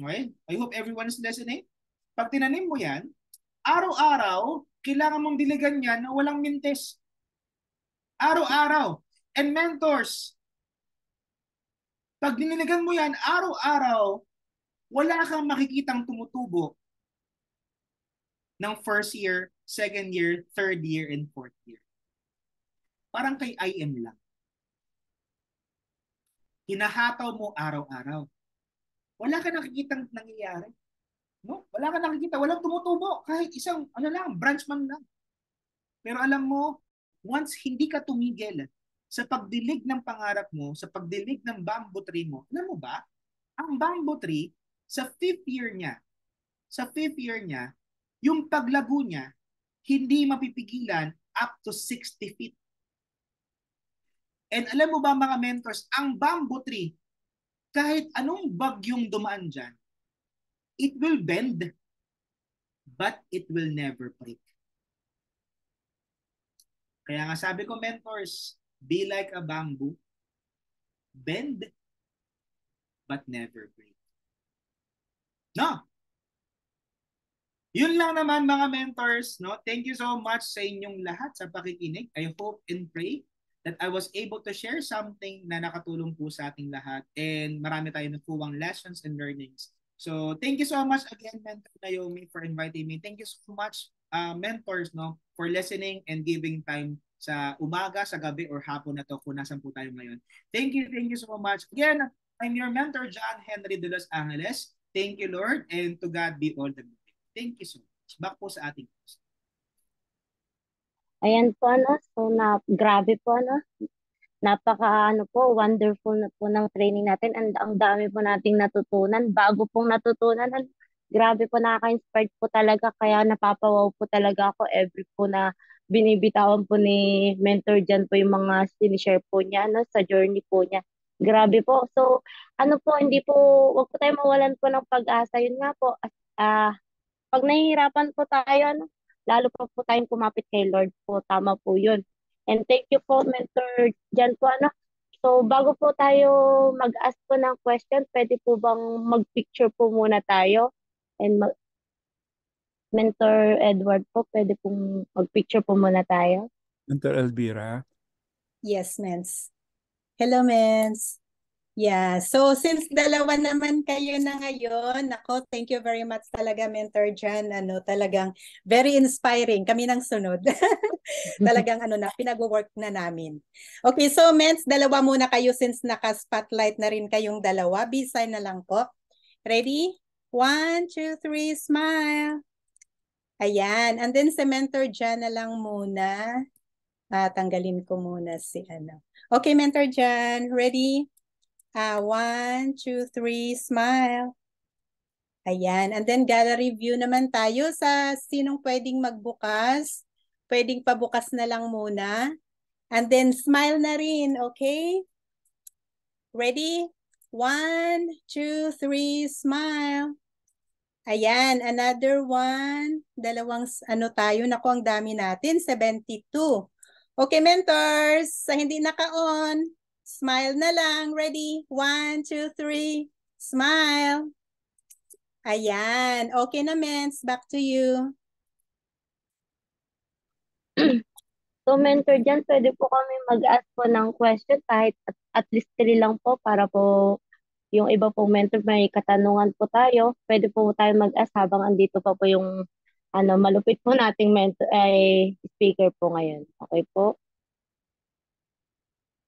okay, I hope everyone is listening, pag tinanim mo yan, araw-araw, kailangan mong diligan yan na walang mintes. Araw-araw. And mentors, pag diniligan mo yan, araw-araw, wala kang makikitang tumutubo ng first year, second year, third year, and fourth year. Parang kay IM lang. Hinahataw mo araw-araw. Wala ka nakikitang nangyayari. No? Wala ka nakikita. Walang tumutubo. Kahit isang, branch man lang. Pero alam mo, once hindi ka tumigil sa pagdilig ng pangarap mo, sa pagdilig ng bamboo tree mo, alam mo ba, ang bamboo tree, sa fifth year niya, yung paglago niya, hindi mapipigilan up to 60 feet. And alam mo ba mga mentors, ang bamboo tree, kahit anong bagyong dumaan dyan, it will bend, but it will never break. Kaya nga sabi ko, mentors, be like a bamboo, bend, but never break. No? Yun lang naman mga mentors, no? Thank you so much sa inyong lahat sa pakikinig. I hope and pray that I was able to share something na nakatulong po sa ating lahat, and marami tayong nakuwang lessons and learnings. So, thank you so much again, Mentor Naomi, for inviting me. Thank you so much, mentors, no, for listening and giving time sa umaga, sa gabi, or hapon na to kung nasan po tayo ngayon. Thank you so much. Again, I'm your mentor, John Henry de Los Angeles. Thank you, Lord, and to God be all the glory. Thank you so much. Back po sa ating host. Ayan po, so grabe po, wonderful na po ng training natin. Ang dami po nating natutunan. Bago pong natutunan, grabe po, nakaka-inspired po talaga. Kaya napapawaw po talaga ako every po na binibitawan po ni Mentor Jan po yung mga sinishare po niya, sa journey po niya. Grabe po. So, hindi po, wag po tayo mawalan po ng pag-asa. Yun nga po, pag nahihirapan po tayo, lalo pa po tayong kumapit kay Lord po. Tama po yun. And thank you po, Mentor Jan po, So, bago po tayo mag-ask po ng question, pwede po bang mag-picture po muna tayo? And Mentor Edward po, pwede pong mag-picture po muna tayo. Mentor Elvira. Yes, Mens. Hello, Mens. Yeah, so since dalawa naman kayo na ngayon, ako, thank you very much talaga, Mentor Jan. Talagang very inspiring. Kami nang sunod. Talagang pinag-work na namin. Okay, so Mens, dalawa muna kayo since naka-spotlight na rin kayong dalawa. B-sign na lang po. Ready? 1, 2, 3, smile. Ayan. And then si Mentor Jan na lang muna. Tanggalin ko muna si Okay, Mentor Jan. Ready? 1, 2, 3, smile. Ayan. And then gallery view naman tayo sa sinong pwedeng magbukas. Pwedeng pabukas na lang muna. And then smile na rin. Okay? Ready? 1, 2, 3, smile. Ayan. Another one. Dalawang tayo. Naku, ang dami natin. 72. Okay, mentors. Sa hindi naka-on. Smile na lang. Ready? 1, 2, 3. Smile. Ayan. Okay na, Mens. Back to you. So, Mentor Jan, pwede po kami mag-ask po ng question kahit at least 3 lang po para po yung iba pong mentor may katanungan po tayo. Pwede po tayo mag-ask habang andito pa po yung malupit po nating mentor ay speaker po ngayon. Okay po?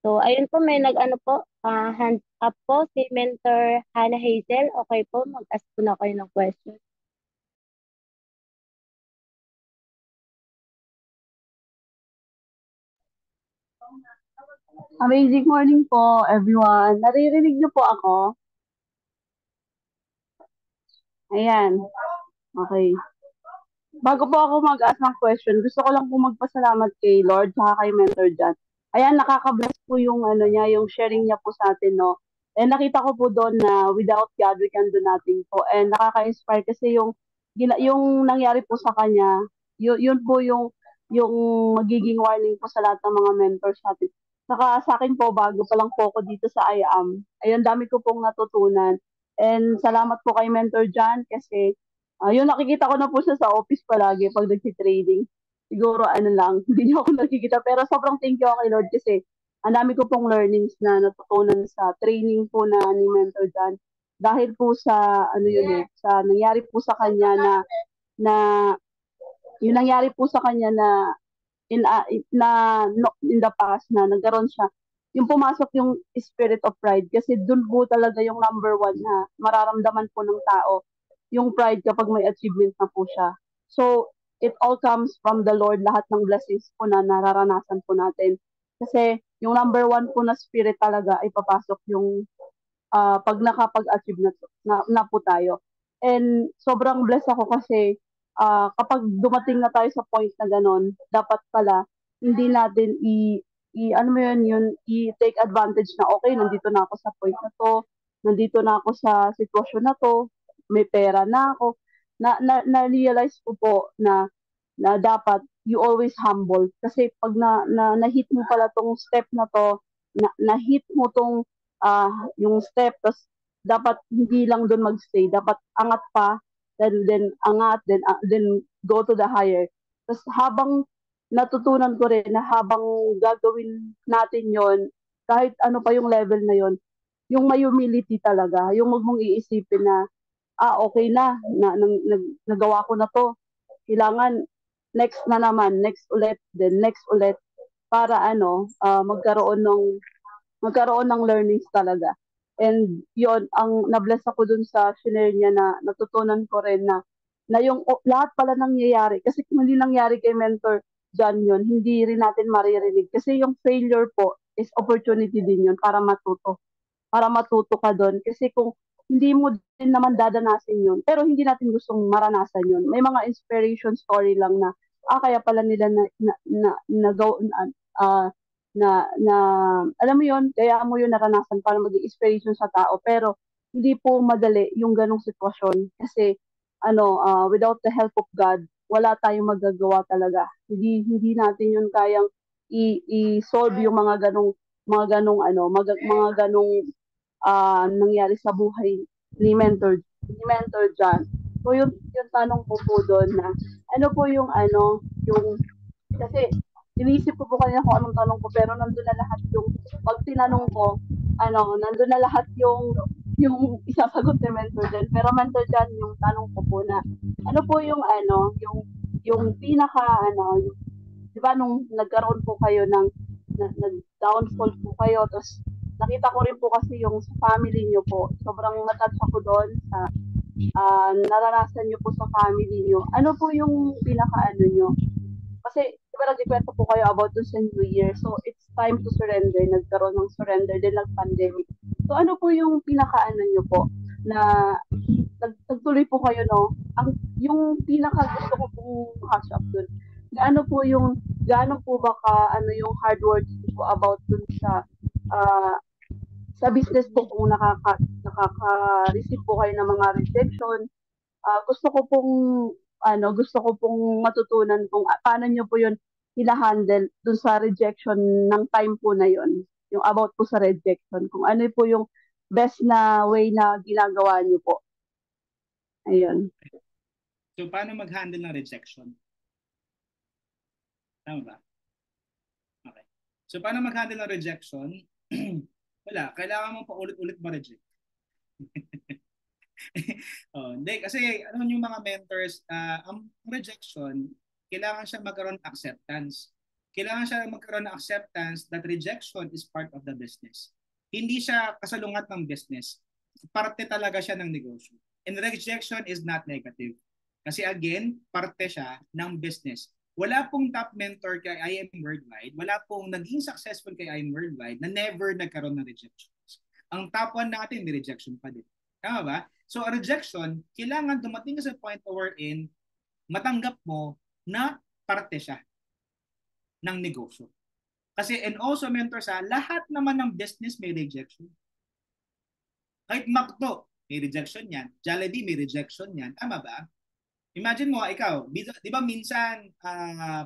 So, ayun po, may nag-ano po, hand up po si Mentor Hannah Hazel. Okay po, mag-ask po na kayo ng question. Amazing morning po, everyone. Naririnig niyo po ako? Ayan. Okay. Bago po ako mag-ask ng question, gusto ko lang po magpasalamat kay Lord sa kay Mentor John. Ayan, nakaka-bless po yung ano niya, yung sharing niya po sa atin, no. And nakita ko po doon na without God, we can do nothing po. And nakaka-inspire kasi yung nangyari po sa kanya, yun po yung magiging warning po sa lahat ng mga mentors natin. Saka sa akin po, bago pa lang po ako dito sa IAM, ayun, dami ko pong natutunan. And salamat po kay Mentor John kasi yun, nakikita ko na po siya sa office palagi pag nagsi-trading. Siguro ano lang, hindi niyo ako nakikita. Pero sobrang thank you ako kay Lord kasi ang dami ko pong learnings na natutunan sa training po na ni Mentor John. Dahil po sa, ano yun sa nangyari po sa kanya na, yung nangyari po sa kanya na, in the past na nagkaroon siya, yung pumasok yung spirit of pride kasi dun po talaga yung number one na mararamdaman po ng tao yung pride kapag may achievement na po siya. So, it all comes from the Lord, lahat ng blessings po na nararanasan po natin. Kasi yung number one po na spirit talaga ay papasok yung pag nakapag-achieve na po tayo. And sobrang blessed ako kasi kapag dumating na tayo sa point na ganon, dapat pala hindi natin ano mo yun, i-take advantage na okay, nandito na ako sa point na to, nandito na ako sa sitwasyon na to, may pera na ako. Na-realize ko po na dapat you always humble kasi pag na-hit mo pala tong step na to, na-hit mo tong yung step, tapos dapat hindi lang doon magstay, dapat angat pa, then angat, then go to the higher. Tapos habang natutunan ko rin na habang gagawin natin yon kahit ano pa yung level na yon, yung may humility talaga, yung wag mong iisipin na, okay nagawa ko na to. Kailangan next na naman, next ulit, then next ulit, para magkaroon ng learnings talaga. And yon ang nabless ako dun sa shinare niya na natutunan ko rin na yung lahat pala nangyayari. Kasi kung hindi nangyari kay Mentor John yun, hindi rin natin maririnig. Kasi yung failure po is opportunity din yun para matuto. Para matuto ka doon. Kasi kung hindi mo din naman dadanasin yun, pero hindi natin gustong maranasan yun. May mga inspiration story lang na, kaya pala nila na alam mo yun, kaya mo yun naranasan para maging inspiration sa tao. Pero hindi po madali yung ganong sitwasyon kasi without the help of God, wala tayong magagawa talaga. Hindi natin yun kayang i-solve yung mga ganong nangyari sa buhay ni Mentor John. So yung tanong ko po doon na ano po yung kasi iniisip ko po kanina kung anong tanong ko pero nandun na lahat yung pag tinanong ko nandun na lahat yung isasagot ni Mentor John. Pero Mentor John, yung tanong ko po na ano po yung pinaka yung, di ba nung nagkaroon po kayo nag-downfall po kayo, tapos nakita ko rin po kasi yung sa family niyo po, sobrang natouch ako doon sa naranasan niyo po sa family niyo. Ano po yung pinaka niyo? Kasi di ba nagkikwento po kayo about dun sa New Year, so it's time to surrender, nagkaroon ng surrender, din nag-pandemic. So ano po yung pinaka niyo po na nagtuloy po kayo, no? Yung pinaka gusto ko pong hash up dun, gaano po ba yung hard work po about dun sa business po kung nakaka-receive po kayo ng mga rejection. Gusto ko pong matutunan kung paano nyo po yun hina-handle dun sa rejection ng time po na yun. Yung about po sa rejection. Kung ano po yung best na way na ginagawa nyo po. Ayun. So, paano mag-handle ng rejection? Tama ba? Okay. So, paano mag-handle ng rejection? Wala. Kailangan mo pa ulit-ulit ma-reject. Hindi, kasi ano yung mga mentors, ang rejection, kailangan siya magkaroon ng acceptance. kailangan siya magkaroon ng acceptance that rejection is part of the business. Hindi siya kasalungat ng business. Parte talaga siya ng negosyo. And rejection is not negative. Kasi again, parte siya ng business. Wala pong top mentor kay IM Worldwide, wala pong naging successful kay IM Worldwide na never nagkaroon ng rejections. Ang top 1 natin, may rejection pa din. Tama ba? So a rejection, kailangan dumating ka sa point wherein matanggap mo na parte siya ng negosyo. Kasi and also mentor sa lahat naman ng business may rejection. Kahit McDo, may rejection yan. Jollibee, may rejection yan. Tama ba? Imagine mo, ikaw, di ba minsan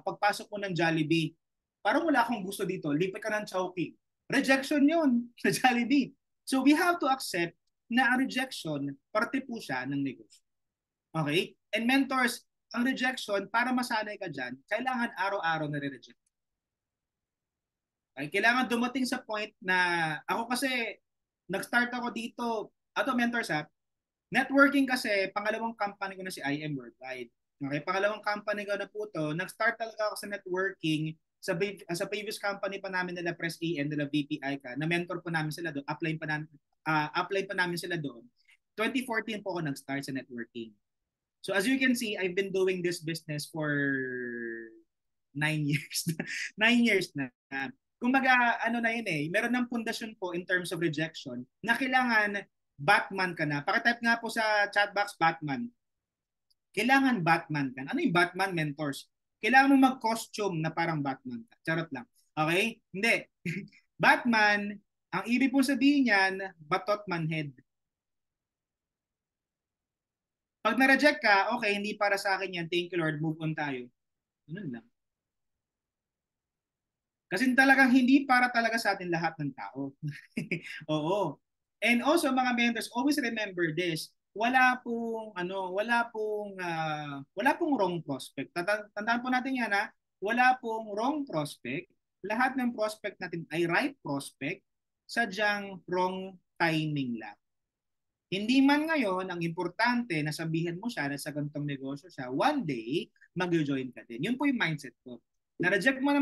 pagpasok mo ng Jollibee, parang wala akong gusto dito, lipat ka ng Chowking. Rejection yun sa Jollibee. So we have to accept na ang rejection, parte po siya ng negosyo. Okay? And mentors, ang rejection, para masanay ka dyan, kailangan araw-araw na re-reject. Okay? Kailangan dumating sa point na, ako kasi, nag-start ako dito, ato mentors ha, networking kasi, pangalawang company ko na si IM Worldwide. Okay? Pangalawang company ko na po to, nag-start talaga ako sa networking sa previous company pa namin nila Press EN, nila VPI ka, na mentor po namin sila doon, apply pa namin sila doon. 2014 po ako nag-start sa networking. So as you can see, I've been doing this business for 9 years. 9 years na. Kumbaga, ano na yun meron ng pundasyon po in terms of rejection na kailangan Batman ka na. Pakitype nga po sa chat box, Batman. Kailangan Batman ka. Ano yung Batman mentors? Kailangan mo mag-costume na parang Batman ka. Charot lang. Okay? Hindi. Batman, ang ibig po sabihin niyan, batot manhead. Pag na-reject ka, okay, hindi para sa akin yan. Thank you Lord, move on tayo. Ganun lang. Kasi talagang hindi para talaga sa atin lahat ng tao. Oo. And also mga mentors, always remember this. Wala pong wrong prospect. Tandaan po natin yan ha. Wala pong wrong prospect. Lahat ng prospect natin ay right prospect, sadyang wrong timing lang. Hindi man ngayon, ang importante na sabihin mo siya na sa ganitong negosyo siya, one day, mag-join ka din. Yun po yung mindset ko. Na-reject mo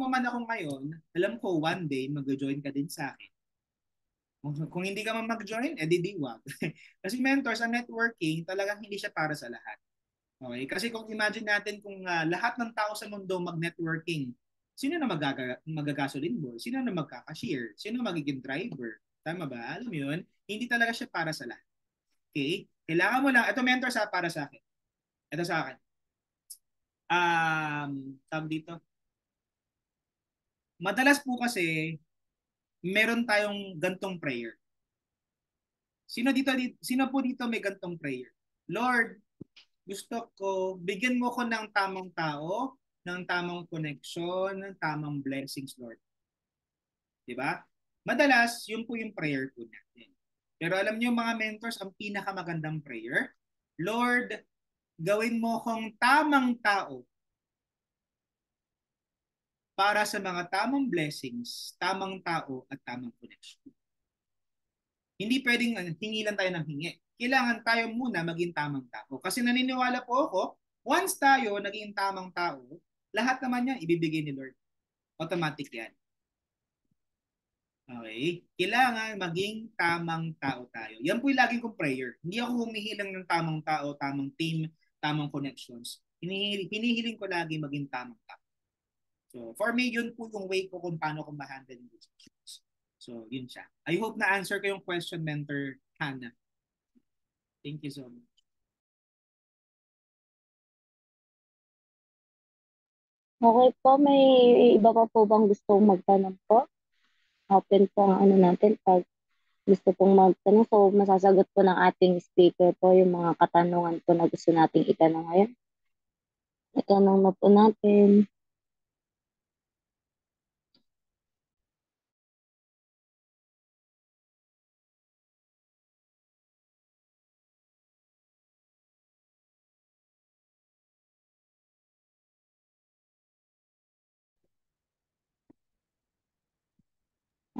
man ako ngayon, alam ko one day, mag-join ka din sa akin. Kung hindi ka man mag-join, edi wag. Kasi mentor sa networking, talagang hindi siya para sa lahat. Okay? Kasi kung imagine natin kung lahat ng tao sa mundo mag-networking, sino na magagasolin boy? Sino na magkaka-cashier? Sino magiging driver? Tama ba? Alam mo yun? Hindi talaga siya para sa lahat. Okay? Kailangan mo lang, ito mentor sa para sa akin. Ito sa akin. Tawag dito. Madalas po kasi, meron tayong gantong prayer. Sino po dito may gantong prayer? Lord, gusto ko, bigyan mo ko ng tamang tao, ng tamang connection, ng tamang blessings, Lord. Diba? Madalas, yun po yung prayer po natin. Pero alam niyo mga mentors, ang pinakamagandang prayer, Lord, gawin mo kong tamang tao para sa mga tamang blessings, tamang tao at tamang connection. Hindi pwedeng hingi lang tayo ng hingi. Kailangan tayo muna maging tamang tao. Kasi naniniwala po ako, once tayo naging tamang tao, lahat naman yan ibibigay ni Lord. Automatic yan. Okay? Kailangan maging tamang tao tayo. Yan po yung laging kong prayer. Hindi ako humihilang ng tamang tao, tamang team, tamang connections. Hinihiling ko lagi maging tamang tao. So, for me, yun po yung way ko kung paano ko ma-handle yung decisions. So, yun siya. I hope na answer ko yung question, Mentor Hannah. Thank you so much. Okay po, may iba pa po bang gustong magtanong po? Open po ang ano natin pag gusto pong magtanong. So, masasagot po ng ating speaker po yung mga katanungan po na gusto nating itanong ngayon. Itanong na po natin.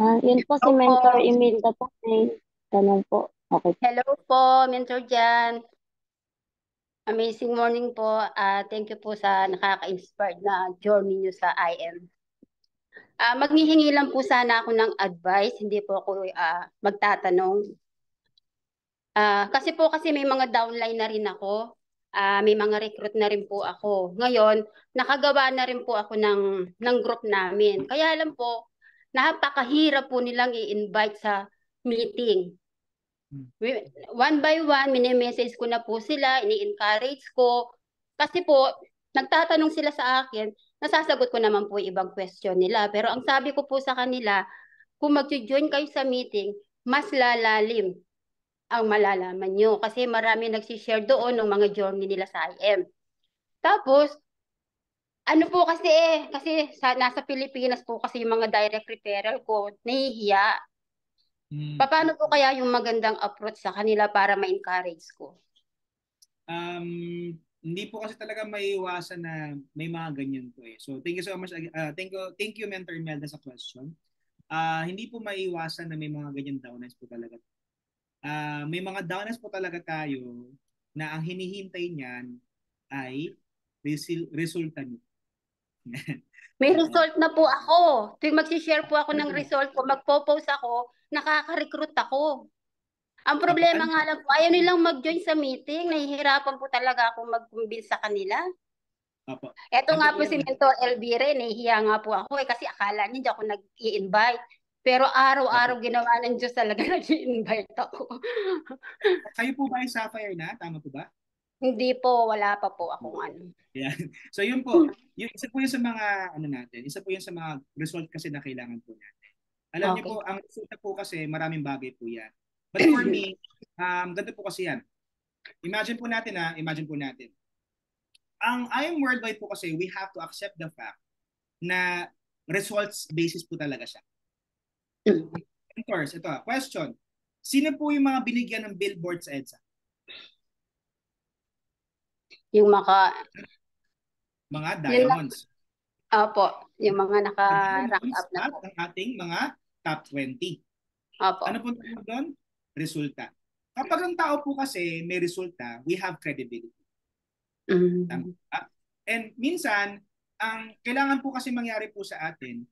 Yun po si Hello po. Mentor Imelda po. May tanong po. Okay. Hello po, Mentor Jan. Amazing morning po. Thank you po sa nakaka-inspired na journey nyo sa IM. Maghihingi lang po sana ako ng advice, hindi po ako magtatanong. Kasi may mga downline na rin ako. May mga recruit na rin po ako. Ngayon, nakagawa na rin po ako ng group namin. Kaya lang po, napakahirap po nilang i-invite sa meeting. One by one, mini-message ko na po sila, ini-encourage ko. Kasi po, nagtatanong sila sa akin, nasasagot ko naman po yung ibang question nila. Pero ang sabi ko po sa kanila, kung mag-join kayo sa meeting, mas lalalim ang malalaman nyo. Kasi marami nagsishare doon ng mga journey nila sa IM. Tapos, ano po kasi nasa Pilipinas po kasi yung mga direct referral ko, nahihiya. Paano po kaya yung magandang approach sa kanila para ma-encourage ko? Hindi po kasi talaga maiiwasan na may mga ganyan po eh. So thank you so much. Thank you Mentor Imelda sa question. Hindi po maiiwasan na may mga ganyan downlines po talaga. May mga downlines po talaga tayo na ang hinihintay niyan ay resulta nyo. May result na po ako. Tuwing mag-share po ako ng result ko, magpo-post ako, nakaka-recruit ako. Ang problema nga lang po, ayaw nilang mag-join sa meeting. Nahihirapan po talaga akong mag-convince sa kanila. Eto nga po si Mentor Elvire, nahihiya nga po ako kasi akala niya hindi ako nag-i-invite. Pero araw-araw ginawa ng Diyos talaga nag-i-invite ako. Kayo po ba ay Sapphire na? Tama po ba? Hindi po, wala pa po akong ano. Yeah. So yun po, isa po yun sa mga isa po yun sa mga result kasi na kailangan po natin. Alam niyo po, ang resulta po kasi maraming bagay po yan. But for me, ganito po kasi yan. Imagine po natin. Ang IM Worldwide po kasi, we have to accept the fact na results basis po talaga siya. Of course, ito, question. Sino po yung mga binigyan ng billboard sa EDSA? Yung mga diamonds. Opo, yung mga naka-rank up na po. Ang ating mga top 20. Opo. Ano po doon? Resulta. Kapag ang tao po kasi may resulta, we have credibility. Mm-hmm. And minsan, ang kailangan po kasi mangyari po sa atin,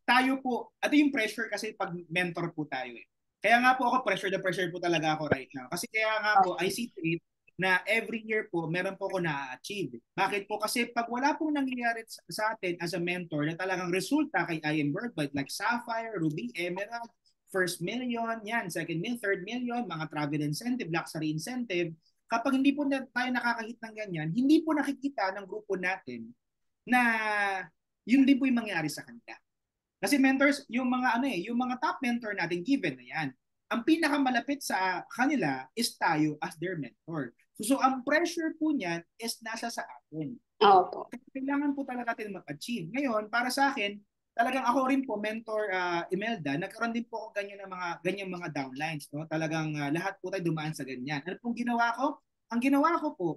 tayo po, ito yung pressure kasi pag mentor po tayo eh. Kaya nga po ako, pressure po talaga ako right now. Kasi kaya nga po, I see it na every year po, meron po ako na-achieve. Bakit po? Kasi pag wala pong nangyayari sa atin as a mentor na talagang resulta kay IM Worldwide like Sapphire, Ruby, Emerald, first million, yan, second million, third million, mga travel incentive, luxury incentive, kapag hindi po tayo nakakahit ng ganyan, hindi po nakikita ng grupo natin na yun din po yung mangyari sa kanila. Kasi mentors, yung mga top mentor natin given na yan. Ang pinakamalapit sa kanila is tayo as their mentor. So ang pressure po niyan is nasa sa atin. Kailangan po talaga natin mag-achieve. Ngayon, para sa akin, talagang ako rin po, Mentor Imelda, nagkaroon din po ako ganyang mga downlines. No? Talagang lahat po tayo dumaan sa ganyan. Ano pong ginawa ko? Ang ginawa ko po,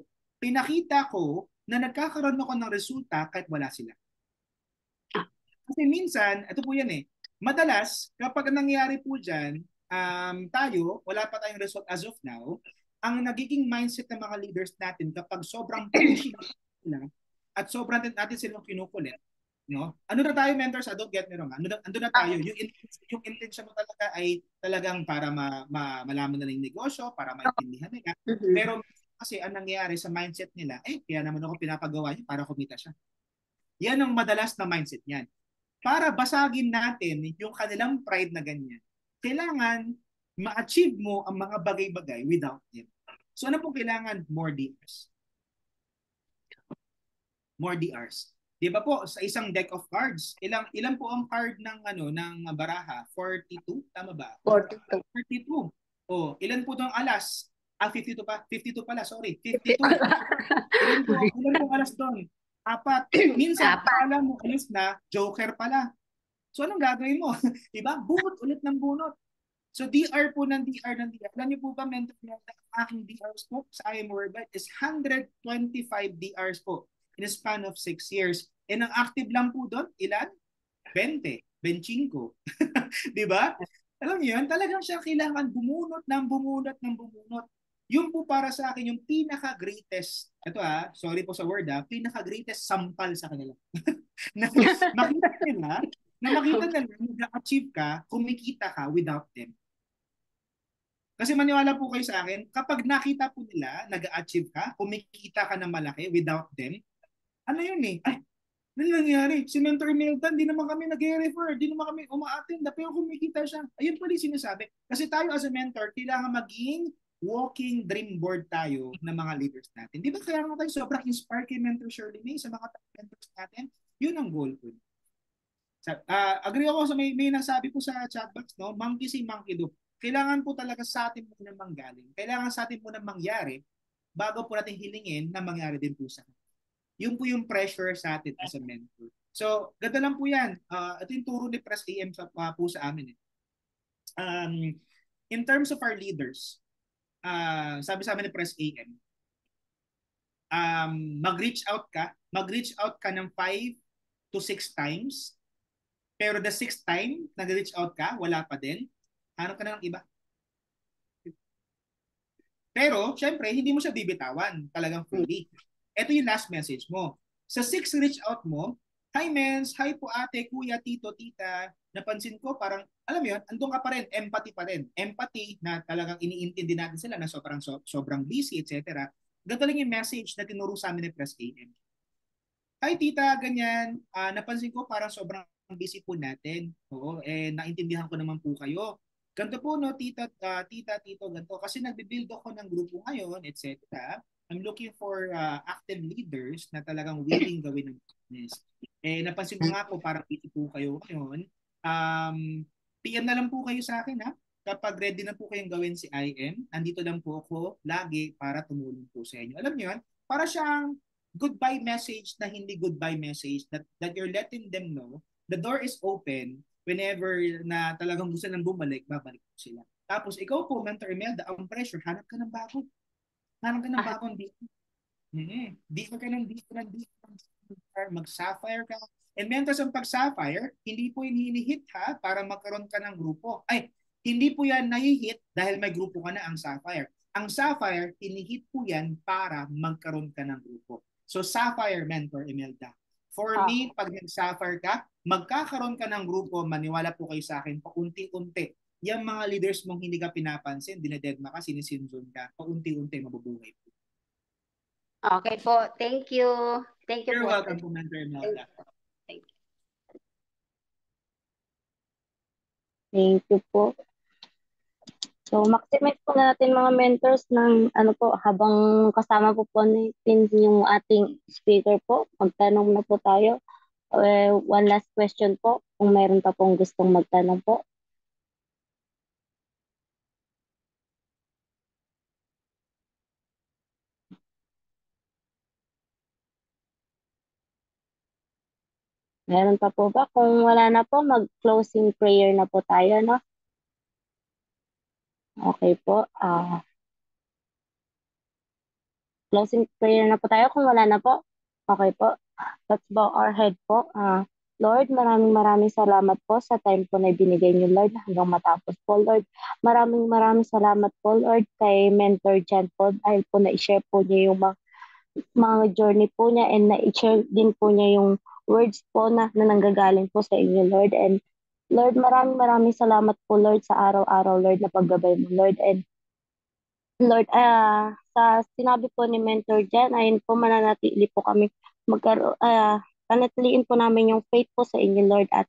pinakita ko na nagkakaroon ako ng resulta kahit wala sila. Kasi minsan, ito po yan eh, madalas, kapag nangyayari po dyan, tayo, wala pa tayong result as of now, ang nagiging mindset ng mga leaders natin kapag sobrang pushing sila at sobrang natin silang kinukulit, no? Ano na tayo mentors, don't get me wrong, ando na tayo, yung intention mo talaga ay talagang para malaman nila yung negosyo, para maintindihan nila, pero kasi ang nangyayari sa mindset nila, kaya naman ako pinapagawa niya para kumita siya. Yan ang madalas na mindset niyan. Para basagin natin yung kanilang pride na ganyan, kailangan ma-achieve mo ang mga bagay-bagay without them. So ano pong kailangan? More DRs. More DRs. Di ba po, sa isang deck of cards, ilan po ang card ng baraha? 42, tama ba? 42. Oh, ilan po doon alas? 52 pa. 52 pala, sorry. 52. Ilan po alas doon? 4. Minsan, alam mo, alas na, joker pala. So anong gagawin mo? Diba? Bunot ulit ng bunot. So DR po ng DR. Alam niyo po ba, mentor niya, ang aking DRs po sa IM Worldwide is 125 DRs po in a span of 6 years. And ang active lang po doon, ilan? 20, 25. Diba? Alam niyo yun, talagang siya kailangan bumunot ng bumunot. Yun po para sa akin yung pinaka-greatest, ito sorry po sa word pinaka-greatest sampal sa kanila. na makita nila, nag-achieve ka, kumikita ka without them. Kasi maniwala po kayo sa akin, kapag nakita po nila, nag-achieve ka, kumikita ka ng malaki without them, ano yun ay, ano nangyari? Si Mentor Milton, di naman kami nag-refer, di naman kami uma-attend, pero kumikita siya. Ayun po din sinasabi. Kasi tayo as a mentor, kailangan maging walking dream board tayo ng mga leaders natin. Di ba kaya nga tayo sobrang inspired kay Mentor Shirley May sa mga mentors natin? Yun ang goal ko. Agree ako sa may nasabi po sa chat box, no? Monkey see, monkey do. Kailangan po talaga sa atin muna manggaling. Kailangan sa atin muna mangyari bago po natin hilingin na mangyari din po sa atin. Yun po yung pressure sa atin as a mentor. So, ganda lang po yan. Ito yung turo ni Press AM po sa amin. In terms of our leaders, sabi sa amin ni Press AM, mag-reach out ka ng 5 to 6 times, pero the 6th time, nag-reach out ka, wala pa din, hanap ka na ng iba. Pero, syempre, hindi mo siya bibitawan talagang fully. Ito yung last message mo. Sa 6th reach out mo, hi mens, hi po ate, kuya, tito, tita, napansin ko parang, alam mo yun, andun ka pa rin, empathy pa rin. Empathy na talagang iniintindi natin sila na sobrang busy, etc. Ganito lang yung message na tinuro sa amin ni Press AM. Hi tita, ganyan, napansin ko parang sobrang busy po natin. Oo, naintindihan ko naman po kayo. Ganito po, no, tita, tito, ganito. Kasi nagbibuild ako ng grupo ngayon, etc. I'm looking for active leaders na talagang willing gawin ng business. Napansin ko nga po, parang busy po kayo ngayon. PM na lang po kayo sa akin, Kapag ready na po kayong gawin si IM, andito lang po ako lagi para tumulong po sa inyo. Alam niyo yan, para siyang goodbye message na hindi goodbye message that you're letting them know the door is open whenever na talagang gusto nang bumalik, babalik po sila. Tapos ikaw po, Mentor Imelda, ang pressure, hanap ka ng bago. Hanap ka ng bagong dito. Dito ka ng mag-sapphire ka. And mentors ang pag-sapphire, hindi po hinihit para magkaroon ka ng grupo. Hindi po yan nahihit dahil may grupo ka na ang sapphire. Ang sapphire, hinihit po yan para magkaroon ka ng grupo. So sapphire, Mentor Imelda. For me, pag nag-sapphire ka, magkakaroon ka ng grupo, maniwala po kayo sa akin, paunti-unti. Yung mga leaders mong hindi ka pinapansin, dinededma ka, sinisinzon ka, paunti-unti mabubuhay po. Okay po. Thank you. Thank you You're po. welcome po, Mentor Imelda. Thank you. Thank you po. So, maximize po natin mga mentors ng habang kasama po natin yung ating speaker po. Magtanong na po tayo. One last question po, kung mayroon pa pong gustong magtanong po. Meron pa po ba? Kung wala na po, mag-closing prayer na po tayo, no? Okay po. Closing prayer na po tayo kung wala na po. Okay po. Let's bow our head po. Lord, maraming salamat po sa time po na binigay niyo, Lord, hanggang matapos po, Lord. Maraming salamat po, Lord, kay Mentor Jan po dahil po na-share po niya yung mga journey po niya and na-share din po niya yung words po na nanggagaling po sa inyo, Lord. And Lord, maraming salamat po, Lord, sa araw-araw, Lord, na paggabay mo, Lord. And Lord, sa sinabi po ni Mentor Jan, ayun po, mananatili po kami panatiliin po namin yung faith po sa inyo, Lord, at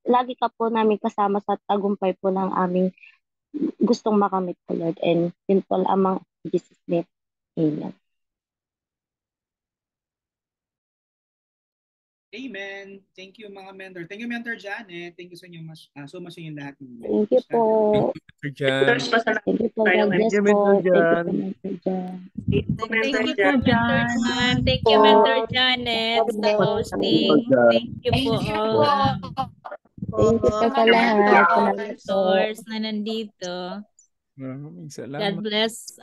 lagi ka po namin kasama sa tagumpay po ng aming gustong makamit po, Lord. And yun po lamang, Jesus' name. Amen. Amen. Thank you mga mentor. Thank you Mentor Janet. Thank you so much sa inyong lahat. Thank you po. Mentor Jan. Thank you po. God bless po. Thank you, Mentor Jan. Thank you po, Mentor Jan. Thank you po, John. Thank you, Mentor Janet, sa hosting. Thank you po all. Thank you po sa lahat. Mentors na nandito. Maraming salamat. God bless